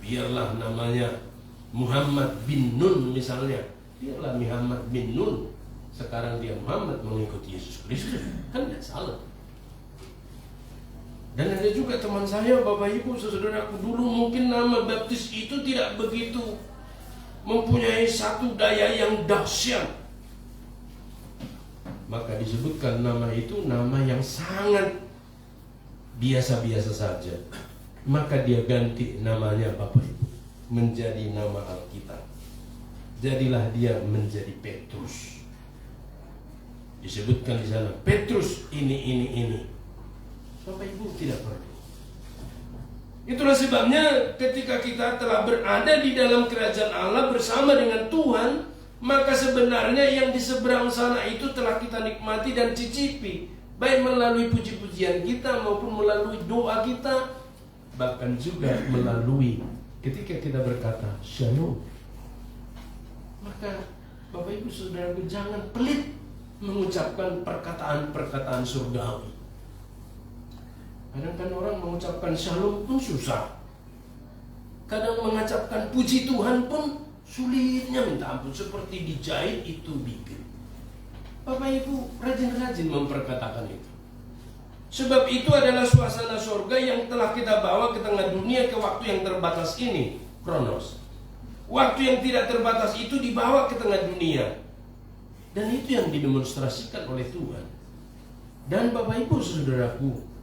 Biarlah namanya Muhammad bin Nun misalnya. Biarlah Muhammad bin Nun. Sekarang dia Muhammad mengikuti Yesus Kristus. Kan tidak salah. Dan ada juga teman saya, Bapak Ibu saudaraku, dulu mungkin nama baptis itu tidak begitu mempunyai satu daya yang dahsyat. Maka disebutkan nama itu nama yang sangat biasa-biasa saja. Maka dia ganti namanya Bapak Ibu menjadi nama Alkitab. Jadilah dia menjadi Petrus. Disebutkan di sana Petrus ini. Bapak Ibu tidak perlu. Itulah sebabnya ketika kita telah berada di dalam kerajaan Allah bersama dengan Tuhan, maka sebenarnya yang di seberang sana itu telah kita nikmati dan cicipi, baik melalui puji-pujian kita maupun melalui doa kita, bahkan juga melalui ketika kita berkata Shalom. Maka Bapak Ibu saudaraku, jangan pelit mengucapkan perkataan-perkataan surgawi. Kadang-kadang orang mengucapkan Shalom pun susah. Kadang mengucapkan puji Tuhan pun sulitnya minta ampun, seperti dijahit itu bikin. Bapak Ibu rajin-rajin memperkatakan itu. Sebab itu adalah suasana surga yang telah kita bawa ke tengah dunia ke waktu yang terbatas ini, Kronos. Waktu yang tidak terbatas itu dibawa ke tengah dunia. Dan itu yang didemonstrasikan oleh Tuhan. Dan Bapak Ibu saudaraku,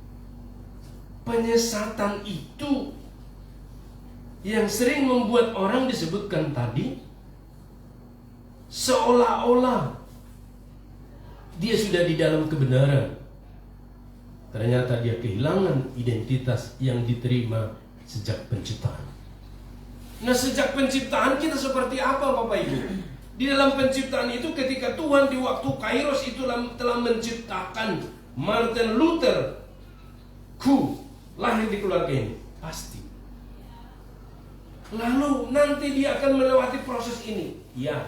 penyesatan itu yang sering membuat orang disebutkan tadi seolah-olah dia sudah di dalam kebenaran. Ternyata dia kehilangan identitas yang diterima sejak penciptaan. Nah, sejak penciptaan kita seperti apa Bapak Ibu? Di dalam penciptaan itu ketika Tuhan di waktu Kairos itu telah menciptakan Martin Luther lahir di keluarga ini, pasti. Lalu nanti dia akan melewati proses ini, ya.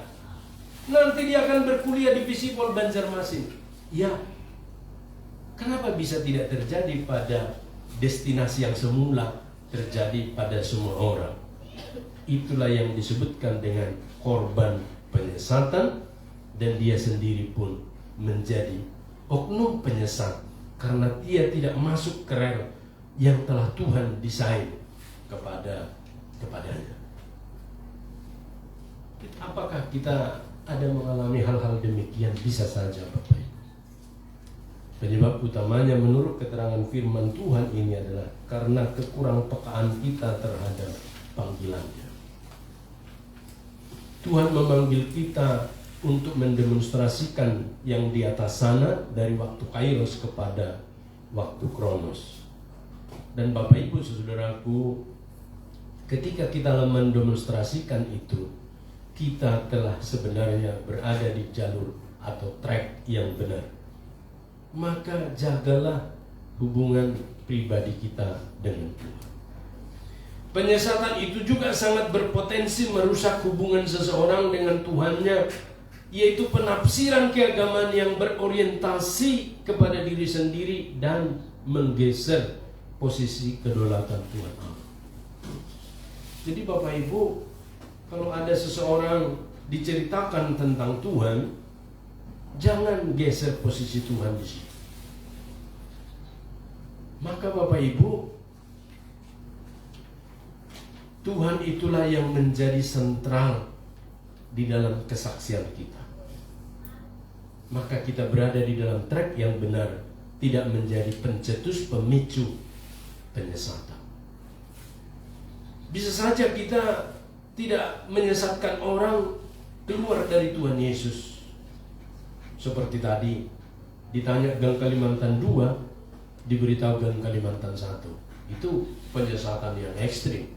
Nanti dia akan berkuliah di Visipol Banjarmasin, ya. Kenapa bisa tidak terjadi pada destinasi yang semula terjadi pada semua orang? Itulah yang disebutkan dengan korban penyesatan, dan dia sendiri pun menjadi oknum penyesat karena dia tidak masuk ke rel yang telah Tuhan desain kepadanya. Apakah kita ada mengalami hal-hal demikian? Bisa saja Bapak Ibu. Penyebab utamanya menurut keterangan firman Tuhan ini adalah karena kekurangpekaan kita terhadap panggilannya. Tuhan memanggil kita untuk mendemonstrasikan yang di atas sana dari waktu Kairos kepada waktu Kronos. Dan Bapak Ibu saudaraku, ketika kita mendemonstrasikan itu, kita telah sebenarnya berada di jalur atau track yang benar. Maka jagalah hubungan pribadi kita dengan Tuhan. Penyesatan itu juga sangat berpotensi merusak hubungan seseorang dengan Tuhannya, yaitu penafsiran keagamaan yang berorientasi kepada diri sendiri dan menggeser posisi kedaulatan Tuhan Allah. Jadi Bapak Ibu, kalau ada seseorang diceritakan tentang Tuhan, jangan geser posisi Tuhan di situ. Maka Bapak Ibu, Tuhan itulah yang menjadi sentral di dalam kesaksian kita. Maka kita berada di dalam track yang benar, tidak menjadi pencetus pemicu penyesatan. Bisa saja kita tidak menyesatkan orang keluar dari Tuhan Yesus. Seperti tadi ditanya Gang Kalimantan 2, diberitahu Gang Kalimantan 1. Itu penyesatan yang ekstrim.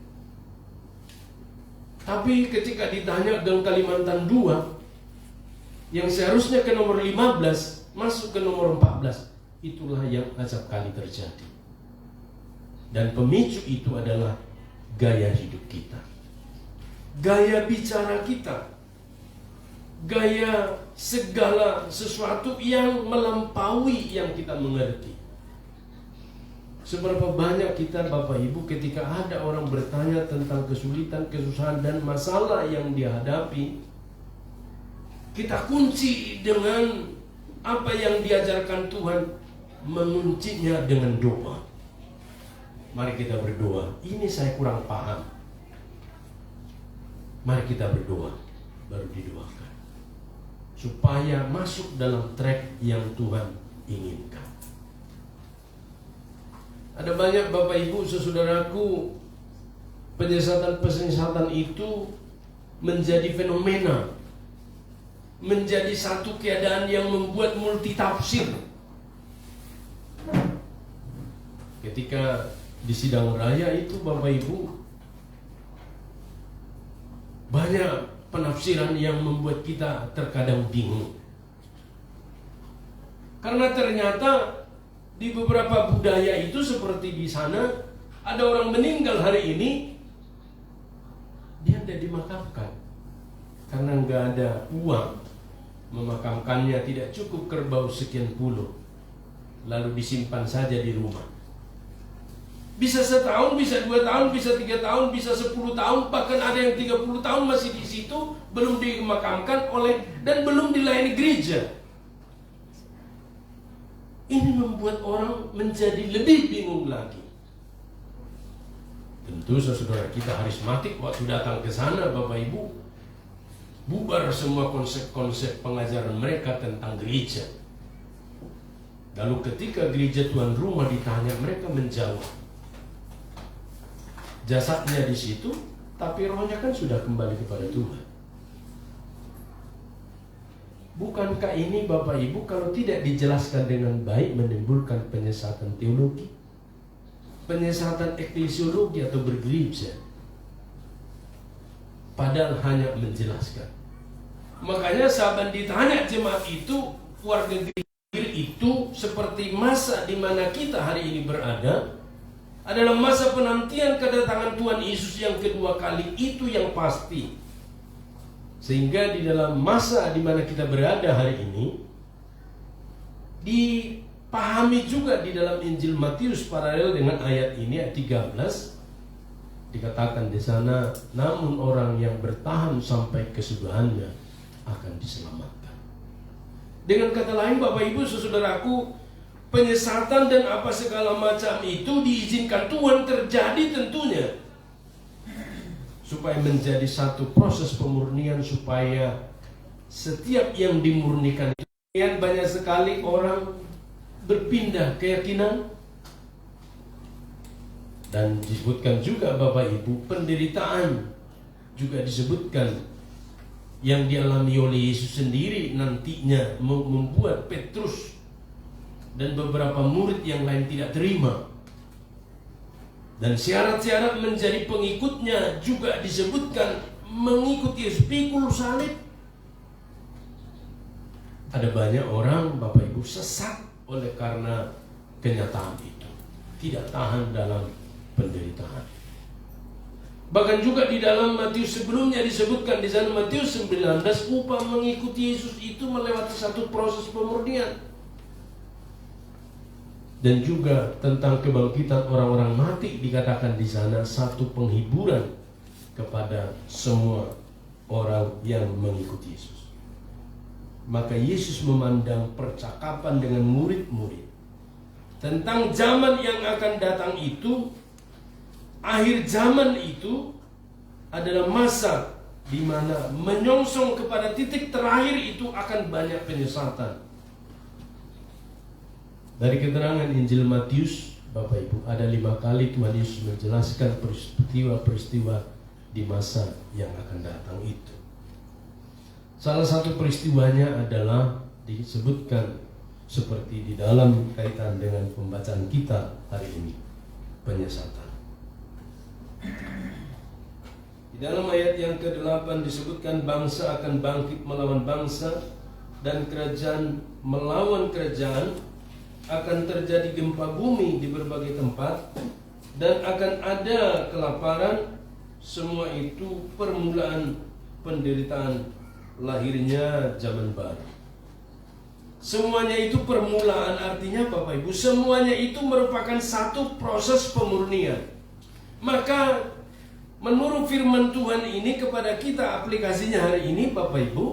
Tapi ketika ditanya Gang Kalimantan 2, yang seharusnya ke nomor 15 masuk ke nomor 14, itulah yang acap kali terjadi. Dan pemicu itu adalah gaya hidup kita, gaya bicara kita, gaya segala sesuatu yang melampaui yang kita mengerti. Seberapa banyak kita Bapak Ibu ketika ada orang bertanya tentang kesulitan, kesusahan dan masalah yang dihadapi, kita kunci dengan apa yang diajarkan Tuhan, menguncinya dengan doa. Mari kita berdoa. Ini saya kurang paham. Mari kita berdoa, baru didoakan, supaya masuk dalam track yang Tuhan inginkan. Ada banyak Bapak Ibu, saudaraku, penyesatan itu menjadi fenomena, menjadi satu keadaan yang membuat multitafsir. Ketika di sidang raya itu Bapak Ibu, banyak penafsiran yang membuat kita terkadang bingung. Karena ternyata di beberapa budaya itu seperti di sana, ada orang meninggal hari ini, dia tidak dimakamkan karena nggak ada uang memakamkannya, tidak cukup kerbau sekian puluh, lalu disimpan saja di rumah. Bisa setahun, bisa 2 tahun, bisa 3 tahun, bisa 10 tahun, bahkan ada yang 30 tahun masih di situ, belum dimakamkan dan belum dilayani gereja. Ini membuat orang menjadi lebih bingung lagi. Tentu saudara kita karismatik waktu datang ke sana Bapak Ibu, bubar semua konsep-konsep pengajaran mereka tentang gereja. Lalu ketika gereja tuan rumah ditanya, mereka menjawab. Jasadnya di situ, tapi rohnya kan sudah kembali kepada Tuhan. Bukankah ini Bapak Ibu kalau tidak dijelaskan dengan baik menimbulkan penyesatan teologi, penyesatan eklesiologi atau bergereja, padahal hanya menjelaskan. Makanya sahabat ditanya jemaat itu, warga gereja itu seperti masa di mana kita hari ini berada, adalah masa penantian kedatangan Tuhan Yesus yang kedua kali, itu yang pasti. Sehingga di dalam masa di mana kita berada hari ini, dipahami juga di dalam Injil Matius paralel dengan ayat ini, ayat 13, dikatakan di sana, namun orang yang bertahan sampai kesudahannya akan diselamatkan. Dengan kata lain Bapak Ibu saudaraku, penyesatan dan apa segala macam itu diizinkan Tuhan terjadi tentunya, supaya menjadi satu proses pemurnian, supaya setiap yang dimurnikan itu. Banyak sekali orang berpindah keyakinan, dan disebutkan juga Bapak Ibu, penderitaan juga disebutkan yang dialami oleh Yesus sendiri nantinya membuat Petrus dan beberapa murid yang lain tidak terima. Dan syarat-syarat menjadi pengikutnya juga disebutkan mengikuti pikul salib. Ada banyak orang Bapak Ibu sesat oleh karena kenyataan itu, tidak tahan dalam penderitaan. Bahkan juga di dalam Matius sebelumnya disebutkan di sana Matius 19, upah mengikuti Yesus itu melewati satu proses pemurnian. dan juga tentang kebangkitan orang-orang mati dikatakan di sana satu penghiburan kepada semua orang yang mengikuti Yesus. Maka Yesus memandang percakapan dengan murid-murid tentang zaman yang akan datang itu, akhir zaman itu adalah masa di mana menyongsong kepada titik terakhir itu akan banyak penyesatan. Dari keterangan Injil Matius, Bapak Ibu, ada 5 kali Tuhan Yesus menjelaskan peristiwa-peristiwa di masa yang akan datang itu. Salah satu peristiwanya adalah disebutkan seperti di dalam kaitan dengan pembacaan kita hari ini, penyesatan. Di dalam ayat yang ke-8 disebutkan bangsa akan bangkit melawan bangsa dan kerajaan melawan kerajaan, akan terjadi gempa bumi di berbagai tempat dan akan ada kelaparan. Semua itu permulaan penderitaan lahirnya zaman baru. Semuanya itu permulaan, artinya Bapak Ibu, semuanya itu merupakan satu proses pemurnian. Maka menurut firman Tuhan ini kepada kita, aplikasinya hari ini Bapak Ibu,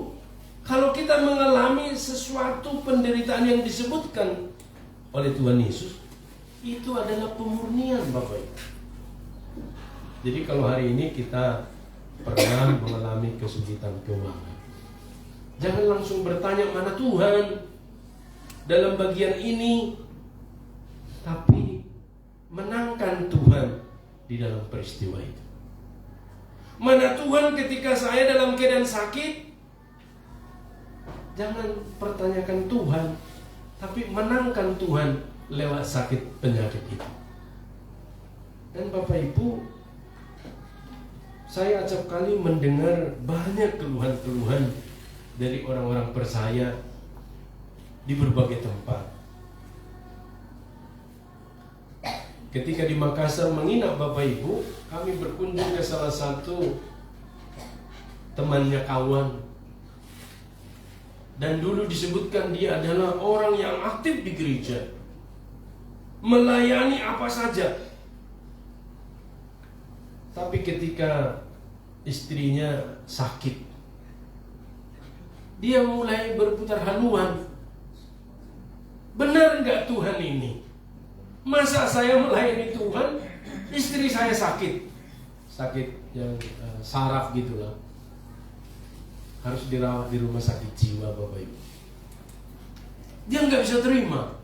kalau kita mengalami sesuatu penderitaan yang disebutkan oleh Tuhan Yesus, itu adalah pemurnian Bapak Ibu. Jadi kalau hari ini kita pernah mengalami kesulitan keuangan, jangan langsung bertanya mana Tuhan dalam bagian ini, tapi menangkan Tuhan di dalam peristiwa itu. Mana Tuhan ketika saya dalam keadaan sakit, jangan pertanyakan Tuhan, tapi menangkan Tuhan lewat sakit penyakit itu. Dan Bapak Ibu, saya acap kali mendengar banyak keluhan-keluhan dari orang-orang percaya di berbagai tempat. Ketika di Makassar menginap Bapak Ibu, kami berkunjung ke salah satu temannya kawan. Dan dulu disebutkan dia adalah orang yang aktif di gereja, melayani apa saja. Tapi ketika istrinya sakit, dia mulai berputar haluan. Benar enggak Tuhan ini? Masa saya melayani Tuhan, istri saya sakit? Sakit yang saraf gitulah. Harus dirawat di rumah sakit jiwa Bapak Ibu. Dia nggak bisa terima.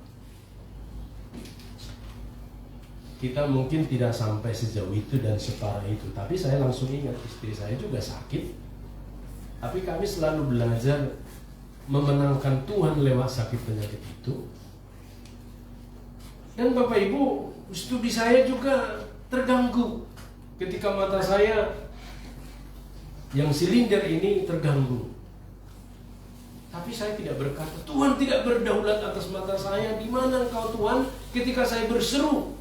Kita mungkin tidak sampai sejauh itu dan separah itu, tapi saya langsung ingat istri saya juga sakit. Tapi kami selalu belajar memenangkan Tuhan lewat sakit penyakit itu. Dan Bapak Ibu, studi saya juga terganggu ketika mata saya yang silinder ini terganggu. Tapi saya tidak berkata, Tuhan tidak berdaulat atas mata saya. Di mana Engkau Tuhan ketika saya berseru?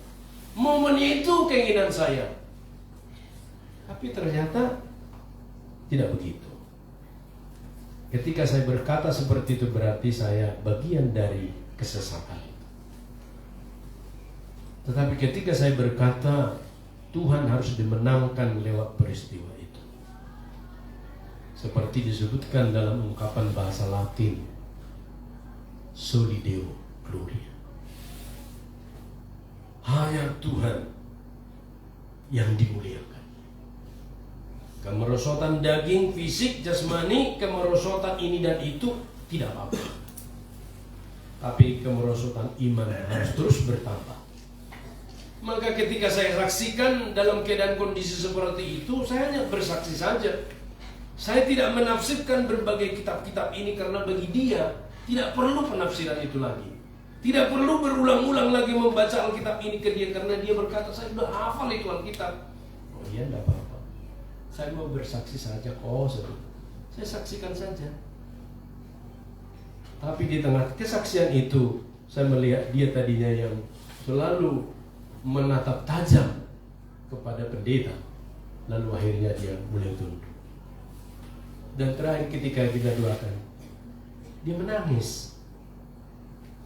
Momennya itu keinginan saya. Tapi ternyata tidak begitu. Ketika saya berkata seperti itu, berarti saya bagian dari kesesatan. Tetapi ketika saya berkata Tuhan harus dimenangkan lewat peristiwa itu, seperti disebutkan dalam ungkapan bahasa Latin, Soli Deo Gloria, hanya Tuhan yang dimuliakan. Kemerosotan daging, fisik, jasmani, kemerosotan ini dan itu tidak apa-apa. Tapi kemerosotan iman harus terus bertambah. Maka ketika saya saksikan dalam keadaan kondisi seperti itu, saya hanya bersaksi saja. Saya tidak menafsirkan berbagai kitab-kitab ini karena bagi dia tidak perlu penafsiran itu lagi. Tidak perlu berulang-ulang lagi membaca Alkitab ini ke dia karena dia berkata, saya sudah hafal itu Alkitab. Oh iya, tidak apa-apa. Saya mau bersaksi saja kok. Saya saksikan saja. Tapi di tengah kesaksian itu, saya melihat dia tadinya yang selalu menatap tajam kepada pendeta, lalu akhirnya dia mulai tunduk. Dan terakhir ketika kita doakan, dia menangis.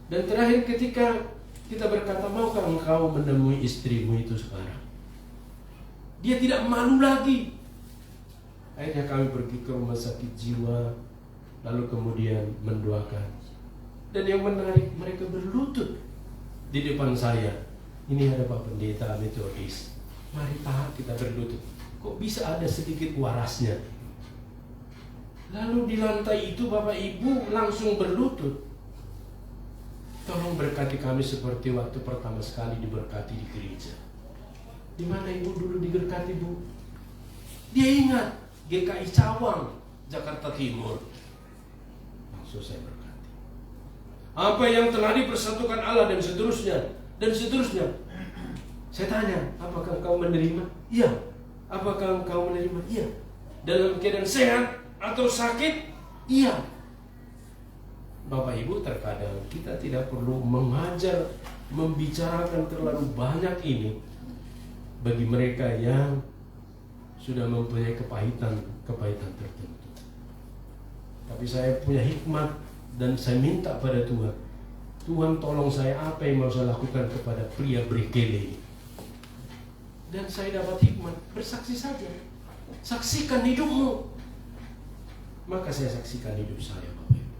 Dan terakhir ketika Kita berkata, maukah engkau menemui istrimu itu sekarang? Dia tidak malu lagi. Akhirnya kami pergi ke rumah sakit jiwa, lalu kemudian mendoakan. Dan yang menarik, mereka berlutut di depan saya. Ini ada Pak Pendeta Metodis. Mari Pak, kita berlutut. Kok bisa ada sedikit warasnya? Lalu di lantai itu Bapak Ibu langsung berlutut. Tolong berkati kami seperti waktu pertama sekali diberkati di gereja. Di mana Ibu dulu diberkati, Bu? Dia ingat GKI Cawang, Jakarta Timur. Langsung saya berkati. Apa yang telah dipersatukan Allah dan seterusnya, dan seterusnya. Saya tanya, apakah engkau menerima? Iya. Apakah engkau menerima? Iya. Dalam keadaan sehat atau sakit? Iya. Bapak Ibu, terkadang kita tidak perlu mengajar, membicarakan terlalu banyak ini bagi mereka yang sudah mempunyai kepahitan tertentu. Tapi saya punya hikmat dan saya minta pada Tuhan, Tuhan tolong saya, apa yang mau saya lakukan kepada pria berkele ini. Dan saya dapat hikmat, bersaksi saja. Saksikan hidupmu. Maka saya saksikan hidup saya, Bapak Ibu.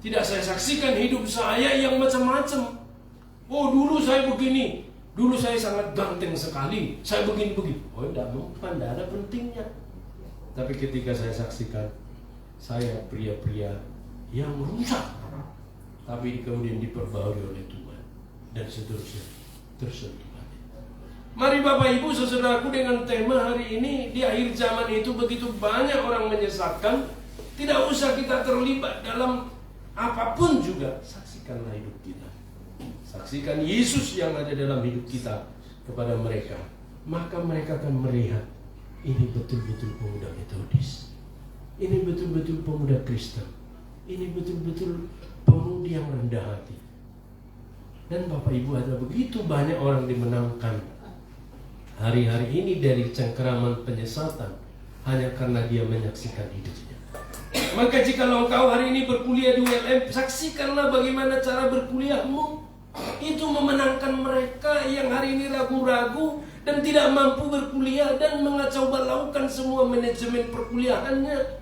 Tidak saya saksikan hidup saya yang macam-macam. Oh, dulu saya begini, dulu saya sangat ganteng sekali, saya begini-begini. Oh, tidak mempan, tidak ada pentingnya. Tapi ketika saya saksikan, saya pria-pria yang rusak, tapi kemudian diperbarui oleh Tuhan dan seterusnya, tersentuh. Mari Bapak Ibu saudaraku, dengan tema hari ini, di akhir zaman itu begitu banyak orang menyesatkan. Tidak usah kita terlibat dalam apapun juga. Saksikanlah hidup kita. Saksikan Yesus yang ada dalam hidup kita kepada mereka. Maka mereka akan melihat, ini betul-betul pemuda Metodis. Ini betul-betul pemuda Kristen. Ini betul-betul pemudi yang rendah hati. Dan Bapak Ibu, ada begitu banyak orang dimenangkan hari-hari ini dari cengkeraman penyesatan hanya karena dia menyaksikan hidupnya. Maka jika engkau hari ini berkuliah di ULM, saksikanlah bagaimana cara berkuliahmu. Itu memenangkan mereka yang hari ini ragu-ragu dan tidak mampu berkuliah dan mengacau balaukan semua manajemen perkuliahannya.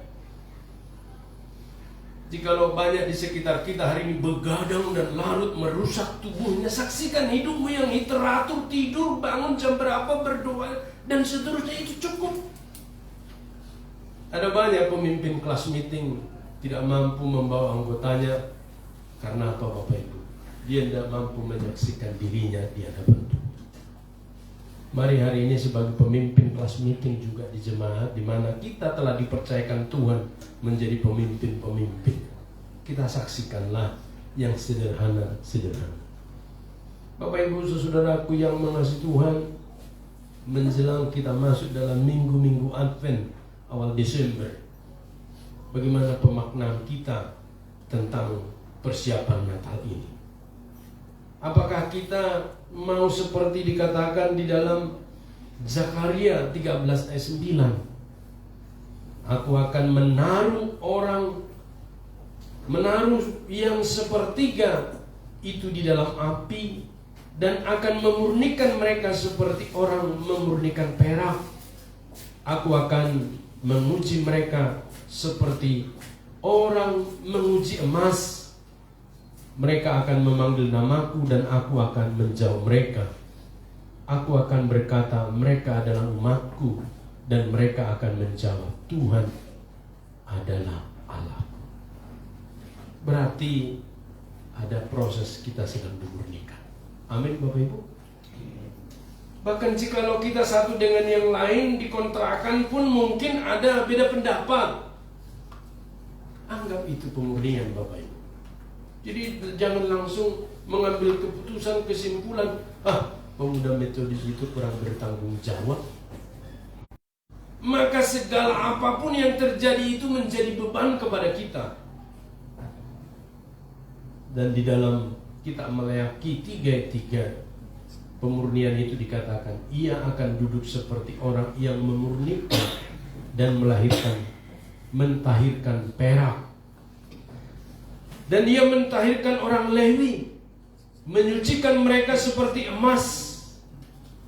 Jikalau banyak di sekitar kita hari ini begadang dan larut merusak tubuhnya, saksikan hidupmu yang teratur, tidur, bangun jam berapa, berdoa, dan seterusnya. Itu cukup. Ada banyak pemimpin kelas meeting tidak mampu membawa anggotanya. Karena apa Bapak Ibu? Dia tidak mampu menyaksikan dirinya di hadapan Tuhan. Mari hari ini sebagai pemimpin kelas meeting juga di jemaat, di mana kita telah dipercayakan Tuhan menjadi pemimpin-pemimpin, kita saksikanlah yang sederhana-sederhana. Bapak Ibu saudaraku yang mengasihi Tuhan, menjelang kita masuk dalam minggu-minggu Advent awal Desember, bagaimana pemaknaan kita tentang persiapan Natal ini? Apakah kita mau seperti dikatakan di dalam Zakaria 13 ayat 9? Aku akan menaruh yang sepertiga itu di dalam api, dan akan memurnikan mereka seperti orang memurnikan perak. Aku akan menguji mereka seperti orang menguji emas. Mereka akan memanggil namaku dan aku akan menjauh mereka. Aku akan berkata, mereka adalah umatku, dan mereka akan menjawab, Tuhan adalah Allahku. Berarti ada proses kita sedang dimurnikan. Amin Bapak Ibu. Bahkan jikalau kita satu dengan yang lain dikontrakan pun mungkin ada beda pendapat. Anggap itu pemurnian Bapak Ibu. Jadi jangan langsung mengambil keputusan, kesimpulan, pemuda Metodis itu kurang bertanggung jawab. Maka segala apapun yang terjadi itu menjadi beban kepada kita. Dan di dalam kitab Maleakhi 3:3, pemurnian itu dikatakan, ia akan duduk seperti orang yang memurnikan dan mentahirkan perak. Dan dia mentahirkan orang Lewi, menyucikan mereka seperti emas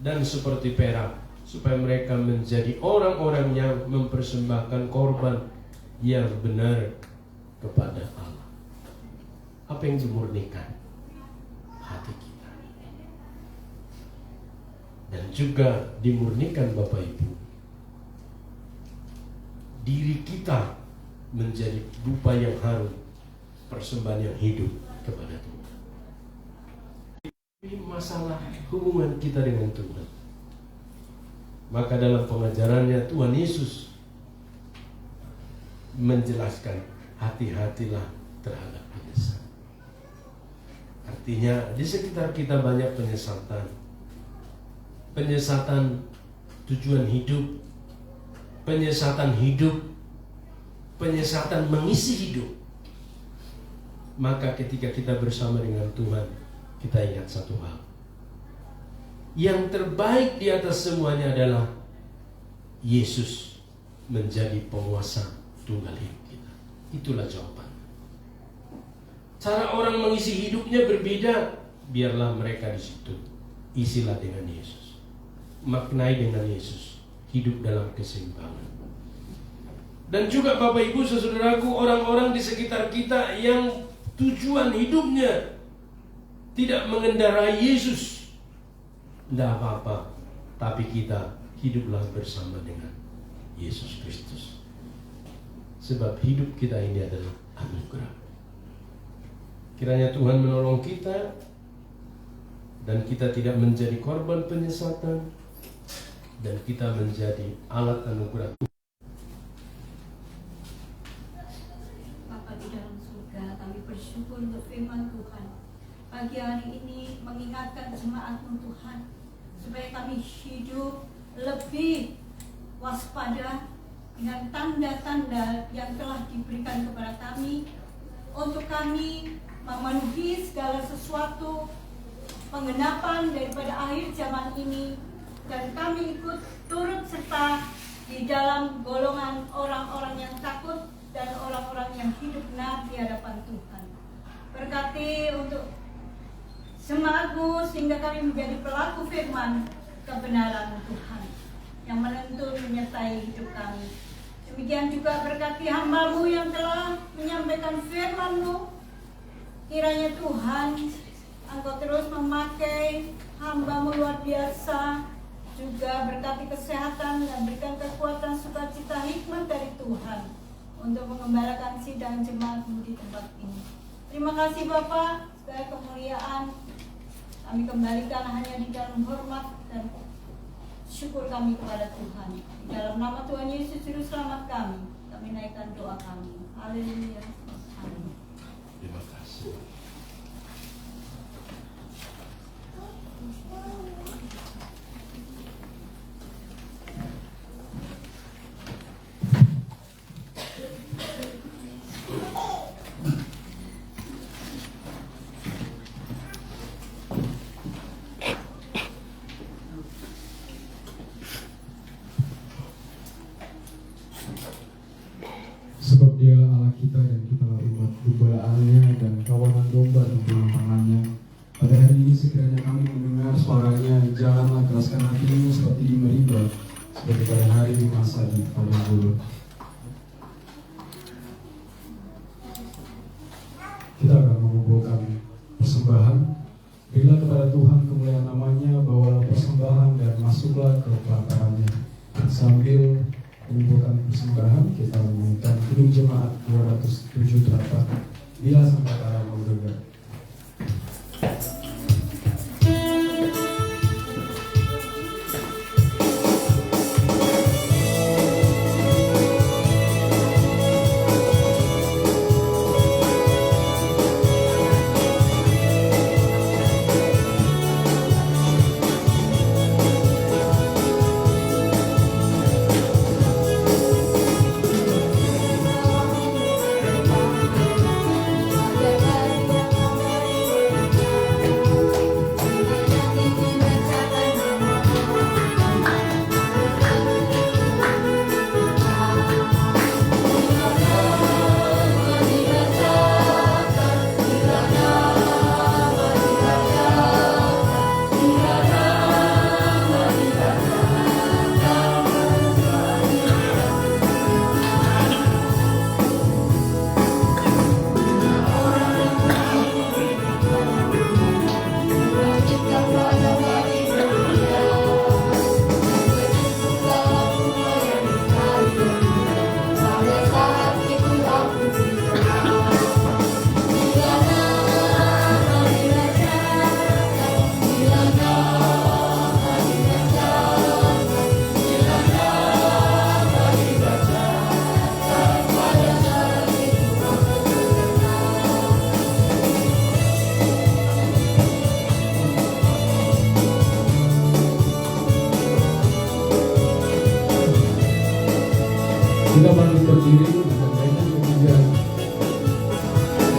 dan seperti perak, supaya mereka menjadi orang-orang yang mempersembahkan korban yang benar kepada Allah. Apa yang dimurnikan? Hati kita. Dan juga dimurnikan Bapak Ibu, diri kita menjadi dupa yang harum, persembahan yang hidup kepada Tuhan. Ini masalah hubungan kita dengan Tuhan. Maka dalam pengajarannya Tuhan Yesus menjelaskan, hati-hatilah terhadap penyesatan. Artinya di sekitar kita banyak penyesatan. Penyesatan tujuan hidup, penyesatan hidup, penyesatan mengisi hidup. Maka ketika kita bersama dengan Tuhan, kita ingat satu hal. Yang terbaik di atas semuanya adalah Yesus menjadi penguasa tunggal hidup kita. Itulah jawaban. Cara orang mengisi hidupnya berbeda. Biarlah mereka di situ. Isilah dengan Yesus. Maknai dengan Yesus. Hidup dalam keseimbangan. Dan juga Bapak Ibu saudaraku, orang-orang di sekitar kita yang tujuan hidupnya tidak mengendarai Yesus, tidak apa-apa. Tapi kita hiduplah bersama dengan Yesus Kristus. Sebab hidup kita ini adalah anugerah. Kiranya Tuhan menolong kita, dan kita tidak menjadi korban penyesatan, dan kita menjadi alat anugerah. Bapa di dalam surga, kami bersyukur untuk firman Tuhan. Pagi hari ini mengingatkan jemaat-Mu Tuhan, supaya kami hidup lebih waspada dengan tanda-tanda yang telah diberikan kepada kami, untuk kami memenuhi segala sesuatu penggenapan daripada akhir zaman ini, dan kami ikut turut serta di dalam golongan orang-orang yang takut dan orang-orang yang hidup benar di hadapan Tuhan. Berkati untuk jemaat-Mu sehingga kami menjadi pelaku firman kebenaran Tuhan yang menuntun menyertai hidup kami. Demikian juga berkati hamba-Mu yang telah menyampaikan firman-Mu. Kiranya Tuhan, Engkau terus memakai hamba-Mu luar biasa. Juga berkati kesehatan dan berikan kekuatan, sukacita, hikmat dari Tuhan untuk mengembalakan sidang jemaat-Mu di tempat ini. Terima kasih Bapa, segala kemuliaan kami kembalikan hanya di dalam hormat dan syukur kami kepada Tuhan. Di dalam nama Tuhan Yesus Juru Selamat kami naikkan doa kami. Haleluya. Amin. Terima kasih. Sebab Dialah Allah kita dan kitalah umat domba-Nya dan kawanan domba dan penampakannya. Pada hari ini sekiranya kami mendengar suaranya, janganlah keraskan hatimu seperti di Meribah, seperti pada hari di masa di padang gurun. Kita akan mengumpulkan persembahan. Berilah kepada Tuhan kemuliaan namanya, bawalah persembahan dan masuklah ke pelatarannya. Sambil mengumpulkan persembahan, kita menyanyikan Kidung Jemaat 207 Bila Sang Batara Mau Dengar. Terima Kita bangkit berdiri dan naikkan kemuliaan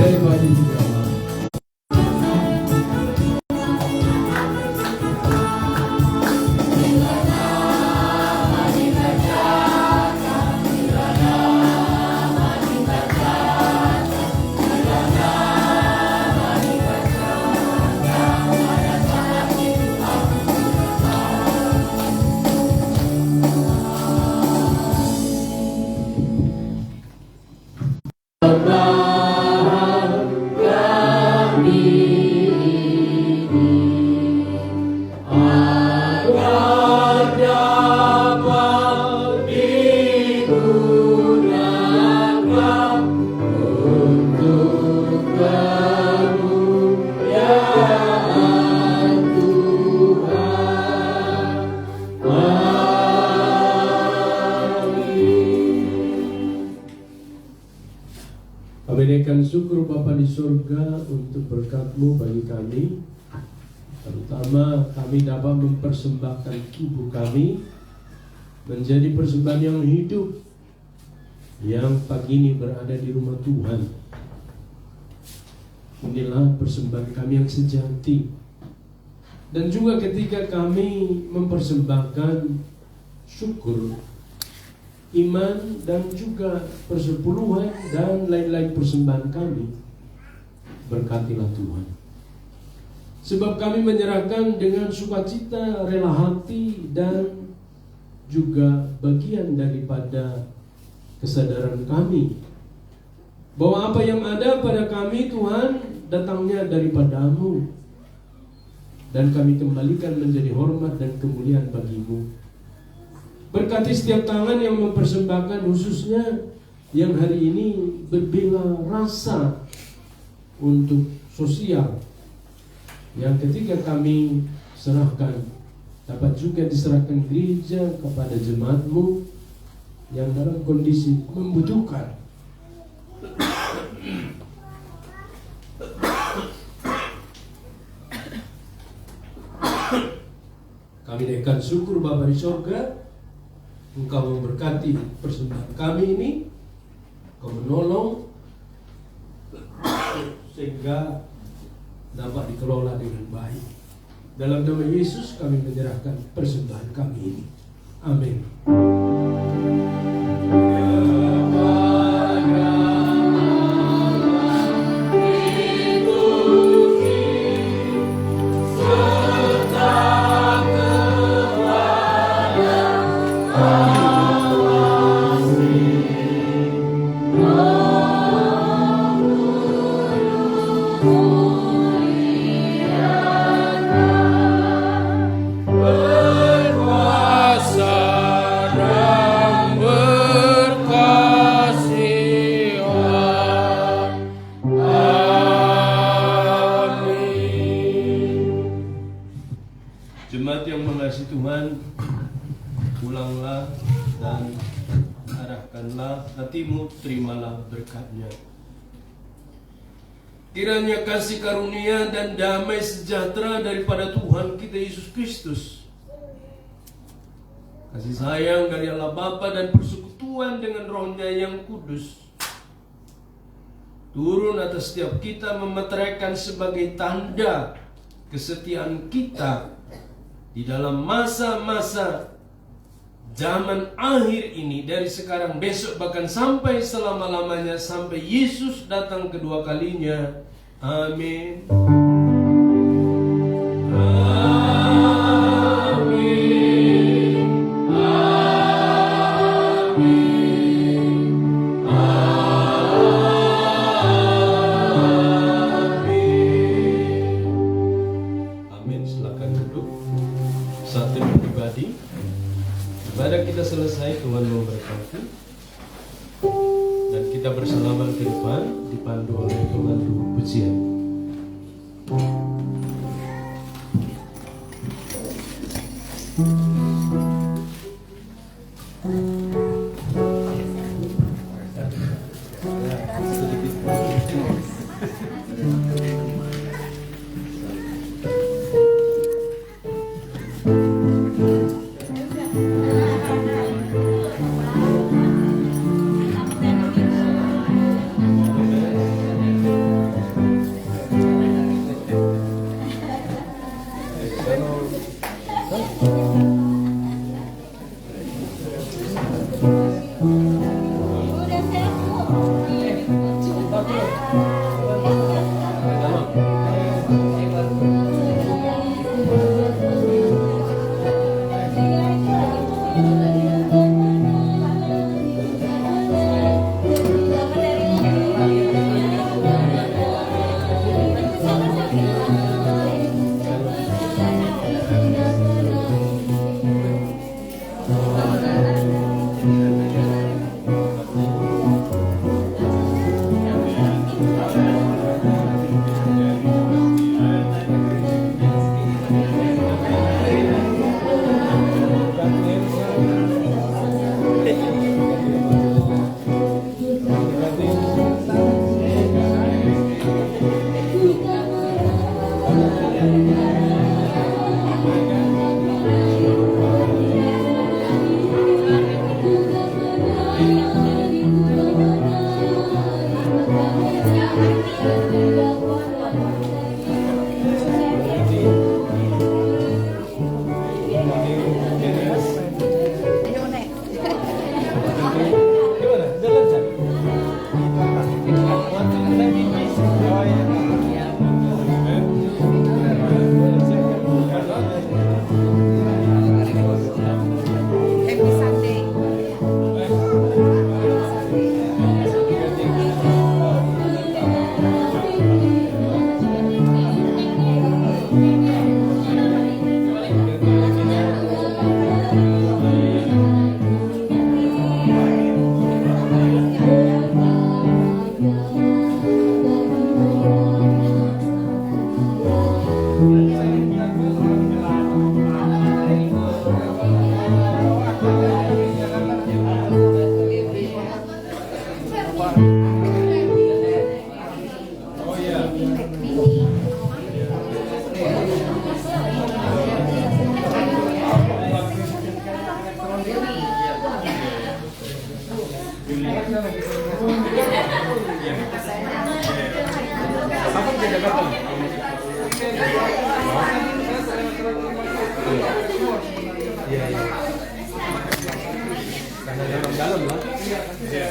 dari bagi kita. Kami naikkan syukur Bapa di surga untuk berkat-Mu bagi kami. Terutama kami dapat mempersembahkan tubuh kami menjadi persembahan yang hidup, yang pagi ini berada di rumah Tuhan. Inilah persembahan kami yang sejati. Dan juga ketika kami mempersembahkan syukur, iman, dan juga persepuluhan dan lain-lain persembahan kami, berkatilah Tuhan. Sebab kami menyerahkan dengan sukacita, rela hati, dan juga bagian daripada kesadaran kami bahwa apa yang ada pada kami, Tuhan, datangnya daripada-Mu, dan kami kembalikan menjadi hormat dan kemuliaan bagi-Mu. Berkati setiap tangan yang mempersembahkan, khususnya yang hari ini berbela rasa untuk sosial, yang ketika kami serahkan dapat juga diserahkan gereja kepada jemaat-Mu yang dalam kondisi membutuhkan. Kami naikkan syukur Bapa di surga, Engkau memberkati persembahan kami ini, Engkau menolong sehingga dapat dikelola dengan baik. Dalam nama Yesus kami menyerahkan persembahan kami ini. Amin. Jemaat yang mengasihi Tuhan, pulanglah dan arahkanlah hatimu, terimalah berkat-Nya. Kiranya kasih karunia dan damai sejahtera daripada Tuhan kita Yesus Kristus, kasih sayang dari Allah Bapa dan persekutuan dengan Roh-Nya yang kudus turun atas setiap kita, memeteraikan sebagai tanda kesetiaan kita di dalam masa-masa zaman akhir ini, dari sekarang, besok, bahkan sampai selama-lamanya, sampai Yesus datang kedua kalinya. Amin. Amin. Amin. Amin. Amin. Silakan duduk. Satu pribadi. Ibadah kita selesai, Tuhan memberkati, dan kita bersalaman ke depan, dipandu oleh pemandu pujian. Apa di Jakarta? Iya. Karena dalam lah. Iya.